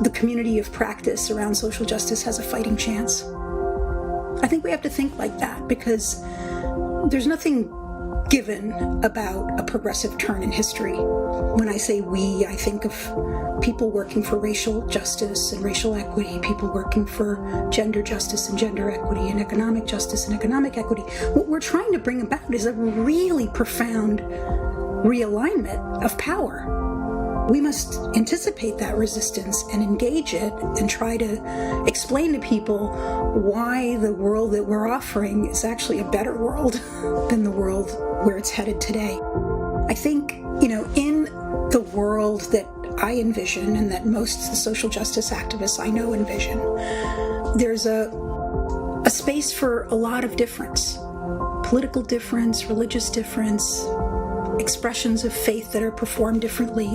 the community of practice around social justice has a fighting chance. I think we have to think like that, because there's nothing given about a progressive turn in history. When I say we, I think of people working for racial justice and racial equity, people working for gender justice and gender equity, and economic justice and economic equity. What we're trying to bring about is a really profound realignment of power. We must anticipate that resistance and engage it and try to explain to people why the world that we're offering is actually a better world than the world where it's headed today. I think, in the world that I envision and that most of the social justice activists I know envision, there's a space for a lot of difference. Political difference, religious difference, expressions of faith that are performed differently,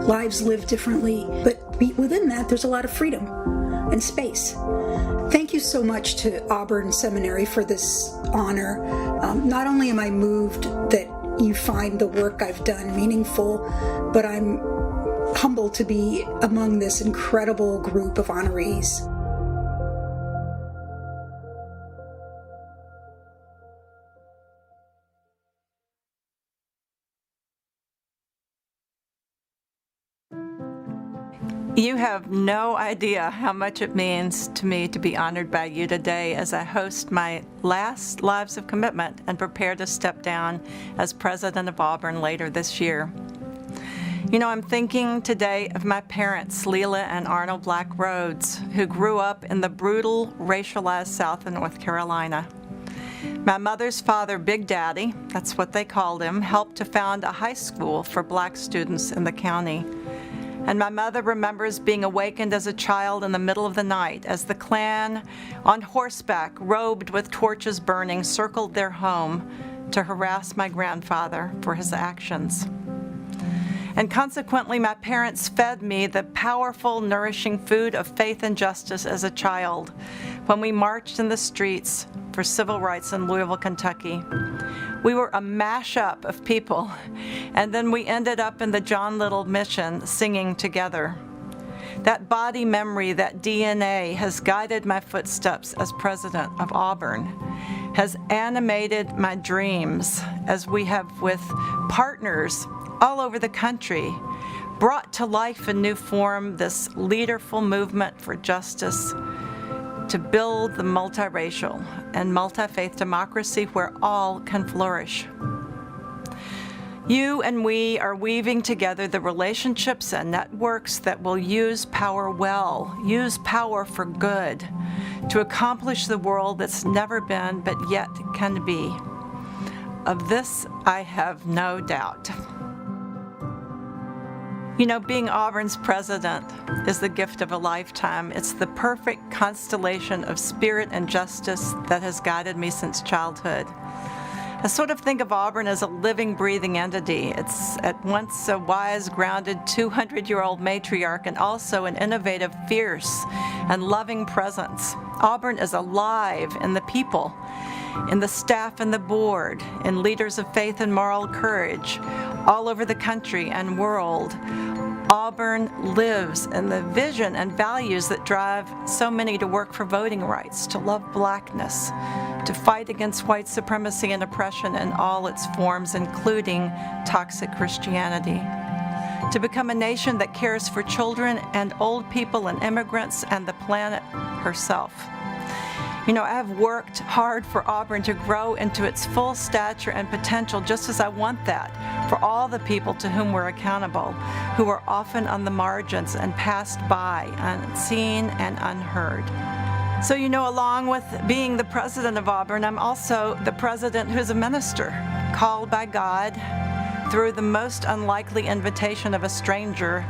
lives lived differently. But within that, there's a lot of freedom and space. Thank you so much to Auburn Seminary for this honor. Not only am I moved that you find the work I've done meaningful, but I'm humbled to be among this incredible group of honorees. You have no idea how much it means to me to be honored by you today as I host my last Lives of Commitment and prepare to step down as president of Auburn later this year. I'm thinking today of my parents, Leela and Arnold Black Rhodes, who grew up in the brutal, racialized South of North Carolina. My mother's father, Big Daddy, that's what they called him, helped to found a high school for black students in the county. And my mother remembers being awakened as a child in the middle of the night as the Klan, on horseback, robed with torches burning, circled their home to harass my grandfather for his actions. And consequently, my parents fed me the powerful, nourishing food of faith and justice as a child when we marched in the streets for civil rights in Louisville, Kentucky. We were a mashup of people, and then we ended up in the John Little Mission singing together. That body memory, that DNA, has guided my footsteps as president of Auburn, has animated my dreams as we have, with partners all over the country, brought to life in new form this leaderful movement for justice to build the multiracial and multi-faith democracy where all can flourish. You and we are weaving together the relationships and networks that will use power well, use power for good, to accomplish the world that's never been but yet can be. Of this, I have no doubt. Being Auburn's president is the gift of a lifetime. It's the perfect constellation of spirit and justice that has guided me since childhood. I sort of think of Auburn as a living, breathing entity. It's at once a wise, grounded, 200-year-old matriarch and also an innovative, fierce, and loving presence. Auburn is alive in the people, in the staff and the board, in leaders of faith and moral courage, all over the country and world. Auburn lives in the vision and values that drive so many to work for voting rights, to love blackness, to fight against white supremacy and oppression in all its forms, including toxic Christianity, to become a nation that cares for children and old people and immigrants and the planet herself. I have worked hard for Auburn to grow into its full stature and potential, just as I want that for all the people to whom we're accountable, who are often on the margins and passed by, unseen and unheard. So, along with being the president of Auburn, I'm also the president who's a minister, called by God through the most unlikely invitation of a stranger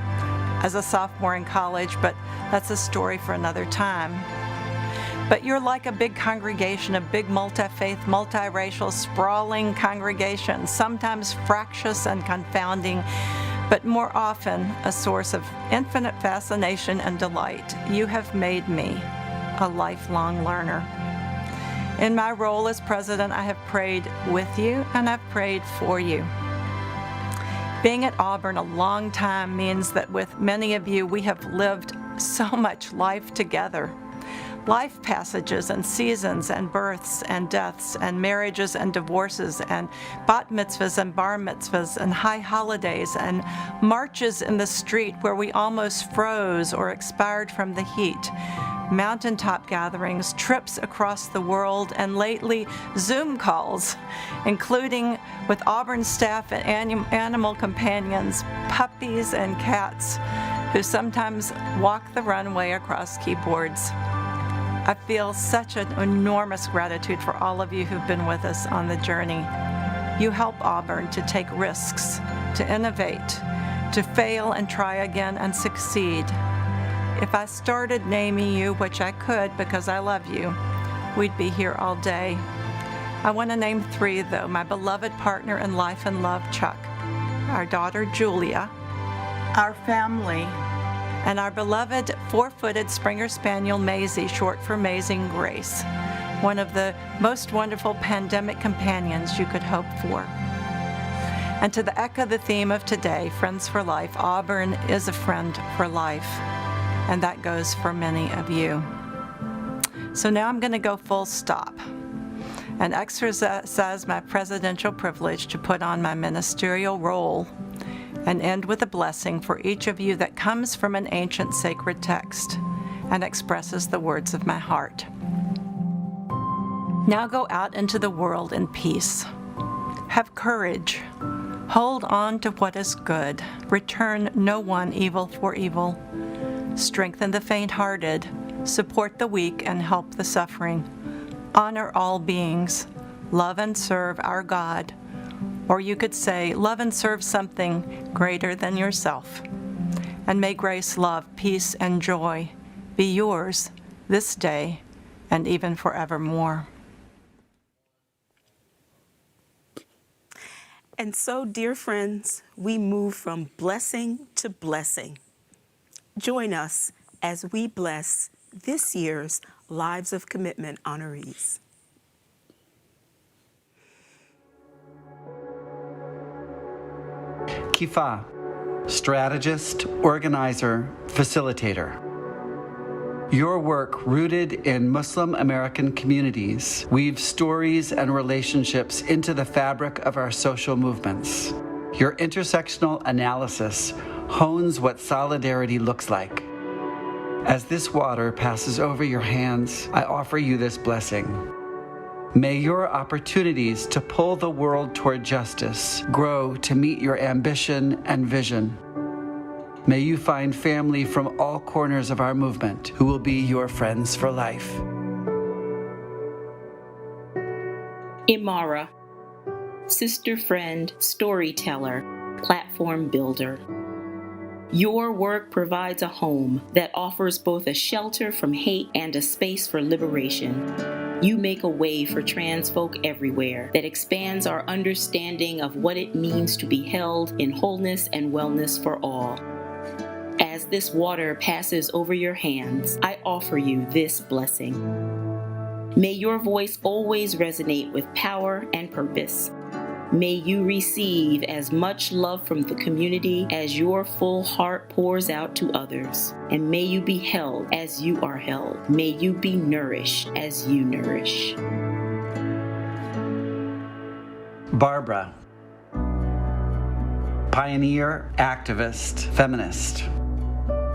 as a sophomore in college, but that's a story for another time. But you're like a big congregation, a big multi-faith, multiracial, sprawling congregation, sometimes fractious and confounding, but more often a source of infinite fascination and delight. You have made me a lifelong learner. In my role as president, I have prayed with you and I've prayed for you. Being at Auburn a long time means that with many of you, we have lived so much life together. Life passages and seasons and births and deaths and marriages and divorces and bat mitzvahs and bar mitzvahs and high holidays and marches in the street where we almost froze or expired from the heat, mountaintop gatherings, trips across the world, and lately Zoom calls, including with Auburn staff and animal companions, puppies and cats, who sometimes walk the runway across keyboards. I feel such an enormous gratitude for all of you who've been with us on the journey. You help Auburn to take risks, to innovate, to fail and try again and succeed. If I started naming you, which I could because I love you, we'd be here all day. I want to name 3, though. My beloved partner in life and love, Chuck, our daughter, Julia, our family, and our beloved 4-footed Springer Spaniel, Maisie, short for Amazing Grace, one of the most wonderful pandemic companions you could hope for. And to echo the theme of today, Friends for Life, Auburn is a friend for life, and that goes for many of you. So now I'm going to go full stop and exercise my presidential privilege to put on my ministerial role and end with a blessing for each of you that comes from an ancient sacred text and expresses the words of my heart. Now go out into the world in peace. Have courage. Hold on to what is good. Return no one evil for evil. Strengthen the faint-hearted. Support the weak and help the suffering. Honor all beings. Love and serve our God. Or you could say, love and serve something greater than yourself. And may grace, love, peace, and joy be yours this day and even forevermore. And so, dear friends, we move from blessing to blessing. Join us as we bless this year's Lives of Commitment honorees. Kifah, strategist, organizer, facilitator. Your work, rooted in Muslim American communities, weaves stories and relationships into the fabric of our social movements. Your intersectional analysis hones what solidarity looks like. As this water passes over your hands, I offer you this blessing. May your opportunities to pull the world toward justice grow to meet your ambition and vision. May you find family from all corners of our movement who will be your friends for life. Imara, sister friend, storyteller, platform builder. Your work provides a home that offers both a shelter from hate and a space for liberation. You make a way for trans folk everywhere that expands our understanding of what it means to be held in wholeness and wellness for all. As this water passes over your hands, I offer you this blessing. May your voice always resonate with power and purpose. May you receive as much love from the community as your full heart pours out to others. And may you be held as you are held. May you be nourished as you nourish. Barbara, pioneer, activist, feminist.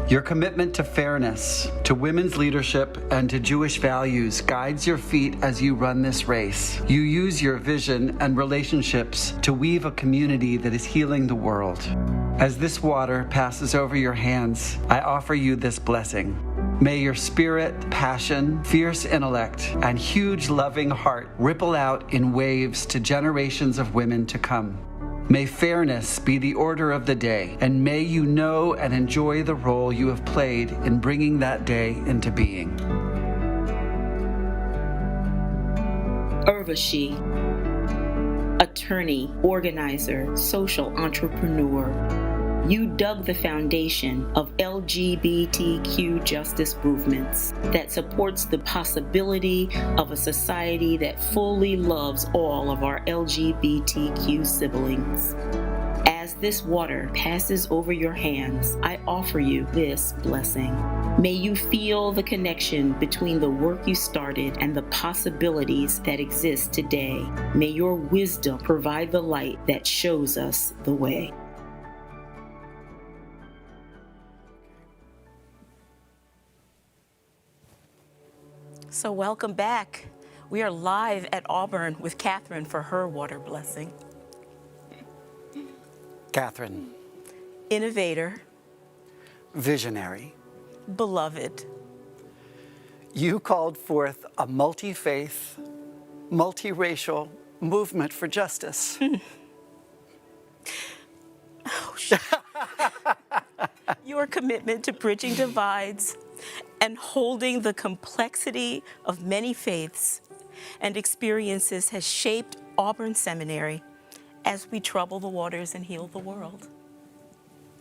Your commitment to fairness, to women's leadership, and to Jewish values guides your feet as you run this race. You use your vision and relationships to weave a community that is healing the world. As this water passes over your hands, I offer you this blessing. May your spirit, passion, fierce intellect, and huge loving heart ripple out in waves to generations of women to come. May fairness be the order of the day, and may you know and enjoy the role you have played in bringing that day into being. Urvashi, attorney, organizer, social entrepreneur. You dug the foundation of LGBTQ justice movements that supports the possibility of a society that fully loves all of our LGBTQ siblings. As this water passes over your hands, I offer you this blessing. May you feel the connection between the work you started and the possibilities that exist today. May your wisdom provide the light that shows us the way. So welcome back. We are live at Auburn with Katharine for her water blessing. Katharine, Innovator, visionary, beloved. you called forth a multi-faith, multiracial movement for justice. Oh, shit. Your commitment to bridging divides and holding the complexity of many faiths and experiences has shaped Auburn Seminary as we trouble the waters and heal the world.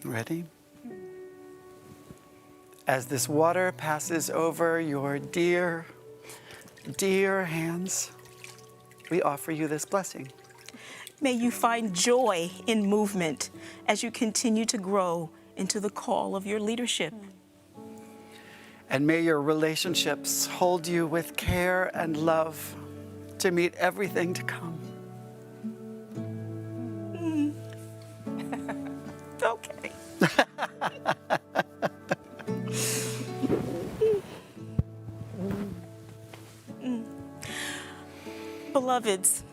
Ready? As this water passes over your dear, dear hands, we offer you this blessing. May you find joy in movement as you continue to grow into the call of your leadership. And may your relationships hold you with care and love to meet everything to come. Okay. Beloveds,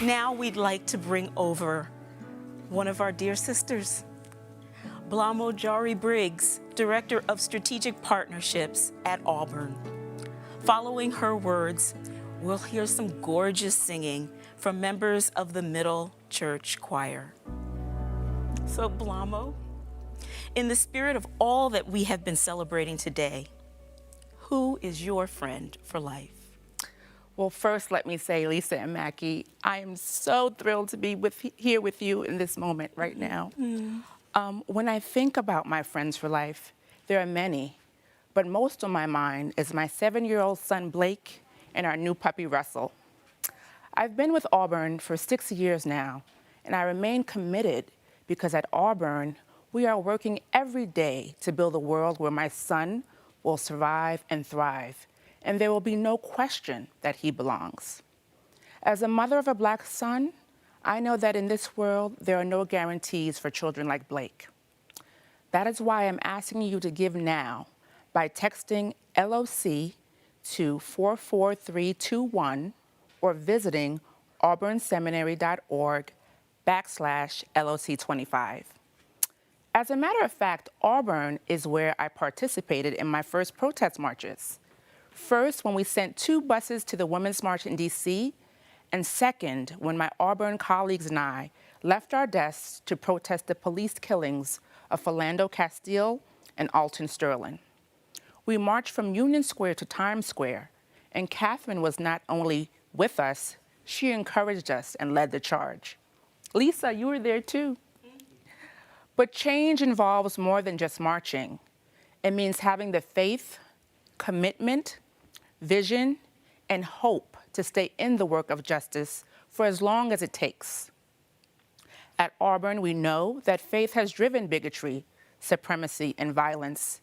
now we'd like to bring over one of our dear sisters, Blamo Jari Briggs, Director of Strategic Partnerships at Auburn. Following her words, we'll hear some gorgeous singing from members of the Middle Church Choir. So Blamo, in the spirit of all that we have been celebrating today, who is your friend for life? Well, first, let me say, Lisa and Mackie, I am so thrilled to be here with you in this moment right now. When I think about my friends for life, there are many, but most on my mind is my 7-year-old son, Blake, and our new puppy, Russell. I've been with Auburn for 6 years now, and I remain committed because at Auburn, we are working every day to build a world where my son will survive and thrive, and there will be no question that he belongs. As a mother of a Black son, I know that in this world, there are no guarantees for children like Blake. That is why I'm asking you to give now by texting LOC to 44321 or visiting auburnseminary.org/LOC25. As a matter of fact, Auburn is where I participated in my first protest marches. First, when we sent 2 buses to the Women's March in DC, and second, when my Auburn colleagues and I left our desks to protest the police killings of Philando Castile and Alton Sterling. We marched from Union Square to Times Square, and Katharine was not only with us, she encouraged us and led the charge. Lisa, you were there too. But change involves more than just marching. It means having the faith, commitment, vision, and hope to stay in the work of justice for as long as it takes. At Auburn, we know that faith has driven bigotry, supremacy, and violence,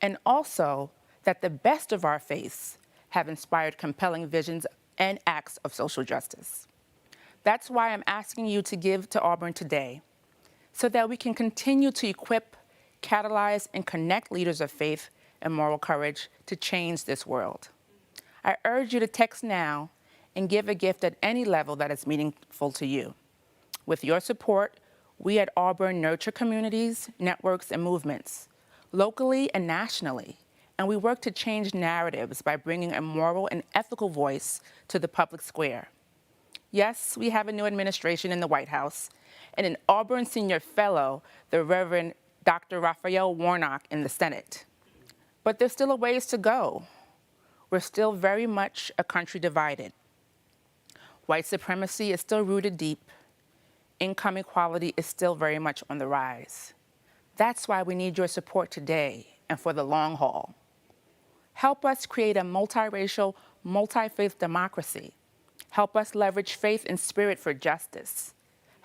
and also that the best of our faiths have inspired compelling visions and acts of social justice. That's why I'm asking you to give to Auburn today, so that we can continue to equip, catalyze, and connect leaders of faith and moral courage to change this world. I urge you to text now and give a gift at any level that is meaningful to you. With your support, we at Auburn nurture communities, networks, and movements, locally and nationally, and we work to change narratives by bringing a moral and ethical voice to the public square. Yes, we have a new administration in the White House, and an Auburn Senior Fellow, the Reverend Dr. Raphael Warnock, in the Senate. But there's still a ways to go. We're still very much a country divided. White supremacy is still rooted deep. Income inequality is still very much on the rise. That's why we need your support today and for the long haul. Help us create a multiracial, multi-faith democracy. Help us leverage faith and spirit for justice.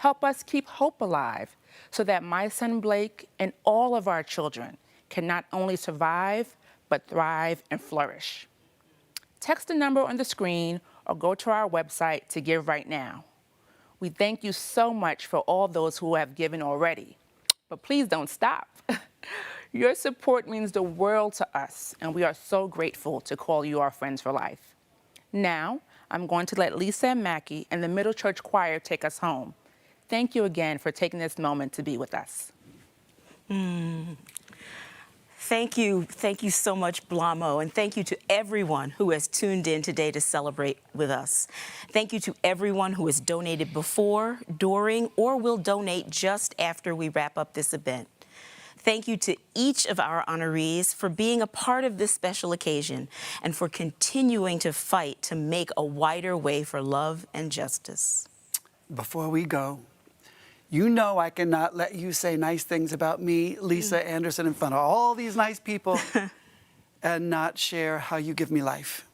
Help us keep hope alive so that my son Blake and all of our children can not only survive, but thrive and flourish. Text the number on the screen or go to our website to give right now. We thank you so much for all those who have given already, but please don't stop. Your support means the world to us, and we are so grateful to call you our friends for life. Now, I'm going to let Lisa and Mackie and the Middle Church Choir take us home. Thank you again for taking this moment to be with us. Thank you so much, Blamo, and thank you to everyone who has tuned in today to celebrate with us. Thank you to everyone who has donated before, during, or will donate just after we wrap up this event. Thank you to each of our honorees for being a part of this special occasion and for continuing to fight to make a wider way for love and justice. Before we go, you know I cannot let you say nice things about me, Lisa Anderson, in front of all these nice people and not share how you give me life.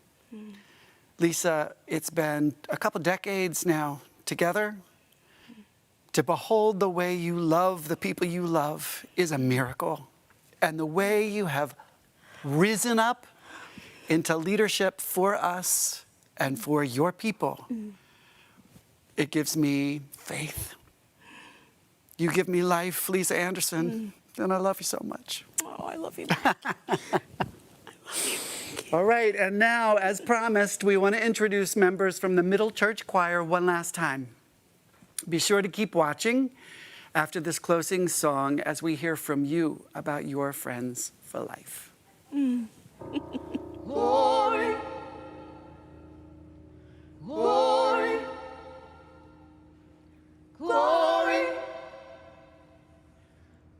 Lisa, it's been a couple decades now together. To behold the way you love the people you love is a miracle. And the way you have risen up into leadership for us and for your people, it gives me faith. You give me life, Lisa Anderson, and I love you so much. Oh, I love you. All right, and now, as promised, we want to introduce members from the Middle Church Choir one last time. Be sure to keep watching after this closing song as we hear from you about your friends for life. Glory, glory, glory,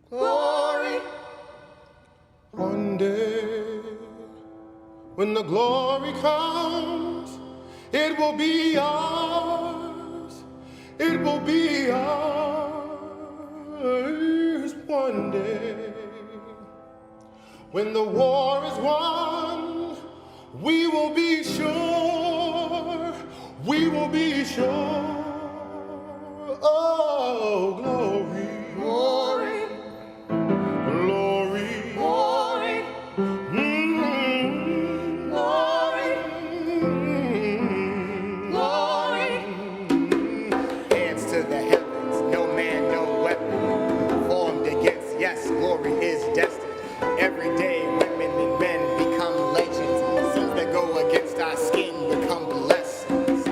glory. One day, when the glory comes, it will be ours. It will be ours one day. When the war is won, we will be sure, we will be sure. Oh, glory, glory, glory, glory, glory, glory. Hands to the heavens, no man, no weapon formed against. Yes, glory is destined. Every day, women and men become legends. Sins that go against our skin become blessings.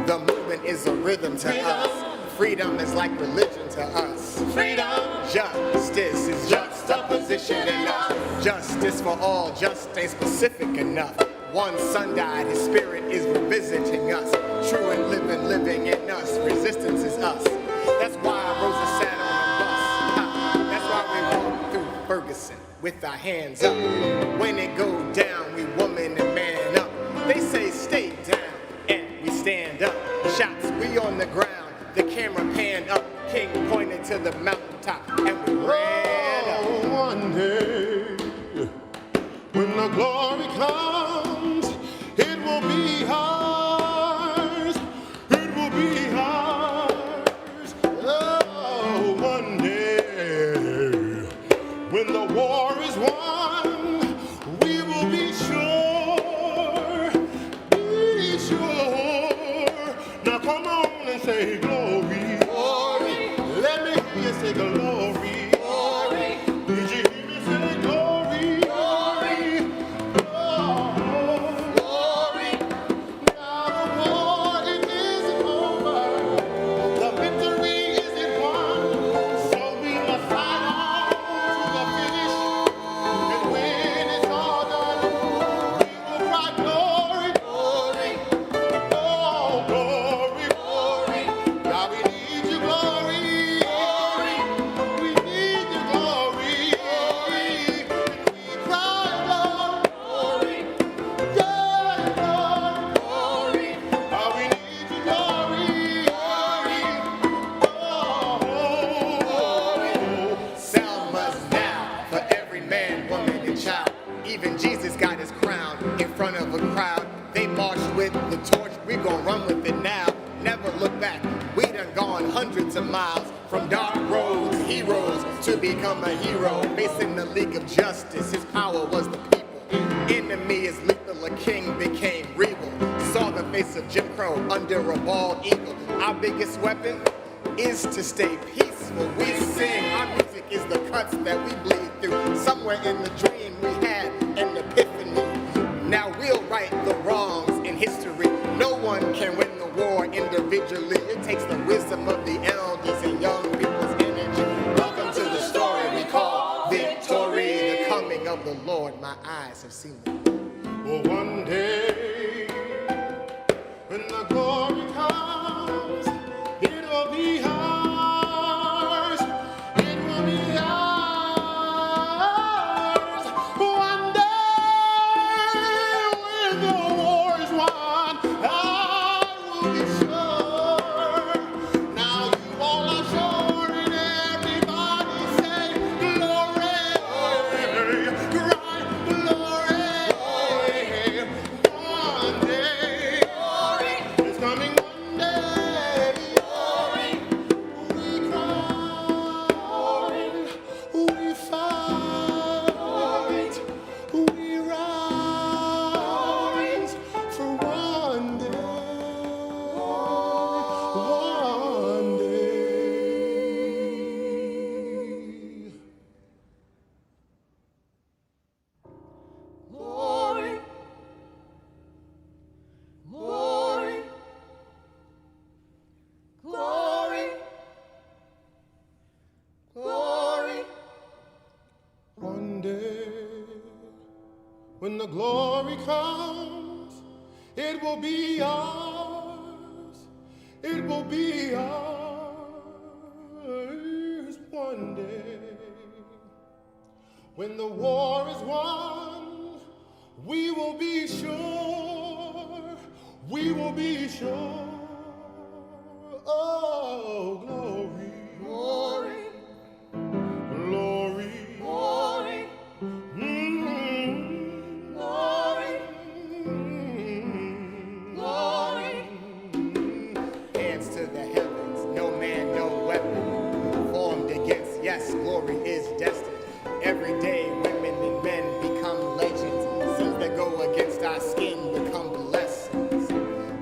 The movement is a rhythm to us. Freedom is like religion to us. Freedom. Justice is juxtaposition in us. Justice for all, just ain't specific enough. One son died, his spirit is revisiting us. True and living in us. Resistance is us. That's why Rosa sat on a bus. That's why we walk through Ferguson with our hands up. When it go down, we woman and man up. They say stay down, and we stand up. Shots, we on the ground. The camera panned up. King pointed to the mountaintop, and we ran up. One day, when the glory comes, it will be ours. It will be ours. Oh, one day, when the war is won, we will be sure. Be sure. Now come on and say glory. Glory. Let me hear you say glory. Glory. Did you hear me say glory? Glory. Oh, glory. Now the war it isn't over. The victory isn't won. So we must fight on to the finish. And when it's all done, we will cry glory. Glory. Oh, glory. Glory. God, we need your glory. Glory. We need your glory. Glory. We cry, Lord. Glory. Yeah, Lord. Glory. God, we need your glory. Glory. Oh, Selma's now for every man, woman, and child. Even Jesus got his crown in front of a crowd. They marched with the torch, we gon' run with it now. Never look back, we done gone hundreds of miles from dark roads, heroes, to become a hero. Facing the League of Justice, his power was the people. Enemy is lethal, a king became regal. Saw the face of Jim Crow under a bald eagle. Our biggest weapon is to stay peaceful. We sing, our music is the cuts that we bleed through. Somewhere in the dream we had an epiphany. Now we'll right the wrongs in history. No one can win the war individually. It takes the wisdom of the elders and young people's energy. Welcome to the story we call victory. The coming of the Lord, my eyes have seen it. Well, one day, when the glory comes, it will be ours. It will be ours. One day, when the war is won, I will be sure. Now you all are sure, and everybody say glory. Cry glory. One day, it's coming one day. We cry, we fight, we rise for one day. One day. Glory, glory, glory, glory. One day, when the glory comes, it will be ours. It will be ours. One day, when the war is won, we will be sure. We will be sure. Oh, glory, Glory, glory, glory, mm, glory, glory. Hands to the heavens, no man, no weapon formed against. Yes, glory is destined. Every day, women and men become legends. Sins that go against our skin become blessings.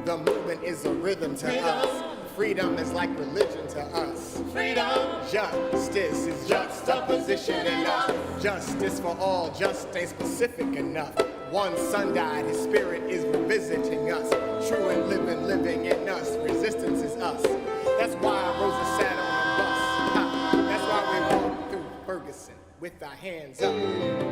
The movement is a rhythm to us. Freedom is like religion to us. freedom. Justice is juxtaposition in us. Justice for all, just ain't specific enough. One son died, his spirit is revisiting us. True and living in us. Resistance is us. That's why Rosa sat on the bus. Ha. That's why we walk through Ferguson with our hands up.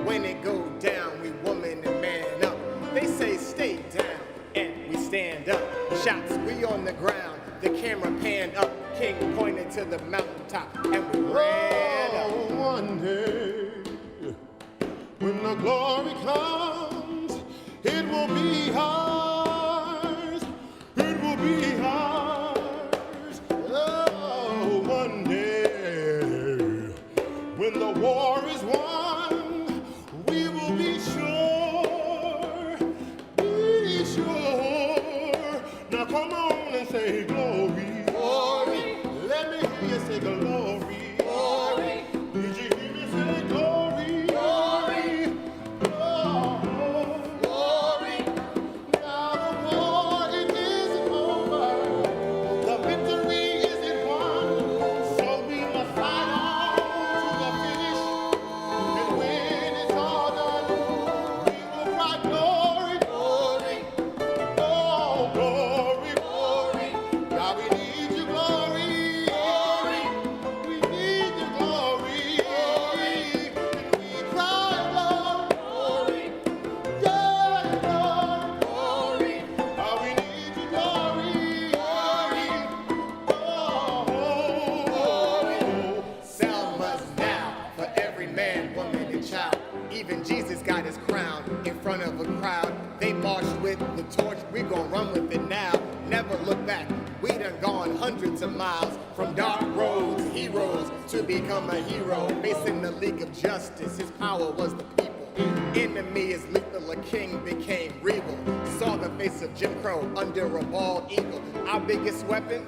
When it go down, we woman and man up. They say stay down, and we stand up. Shots, we on the ground. The camera panned up. King pointed to the mountaintop, and we ran up. One day, when the glory comes, it will be ours. It will be ours. Oh, one day, when the war is won, we will be sure. Be sure. Now come on and say glory. Glory. Let me hear you say glory. Glory, Did you hear me say glory? glory, Oh, glory. now the war it isn't over. The victory isn't won. So we must fight on to the finish. And when it's all done, we will cry glory, Glory, oh glory, glory, God we need your glory. glory, We need your glory. And we cry, Lord, glory, yeah, Lord. glory, Oh, we need your glory. Oh, Selma's now for every man, woman, and child. Even Jesus got his crown in front of a crowd. They marched with the torch, we gon' run with it now. Never look back, we done gone hundreds of miles. From dark roads, heroes, to become a hero. Facing the League of Justice, his power was the people. Enemy is lethal, a king became regal. Saw the face of Jim Crow under a bald eagle. Our biggest weapon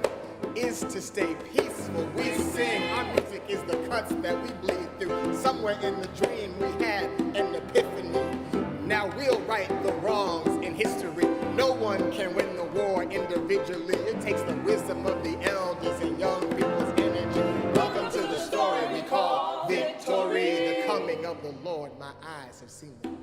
is to stay peaceful. We sing, our music is the cuts that we bleed through. Somewhere in the dream we had an epiphany. Now we'll right the wrongs in history. No one can win the war individually. It takes the wisdom of the elders and young people's energy. Welcome to the story we call victory. The coming of the Lord, my eyes have seen it.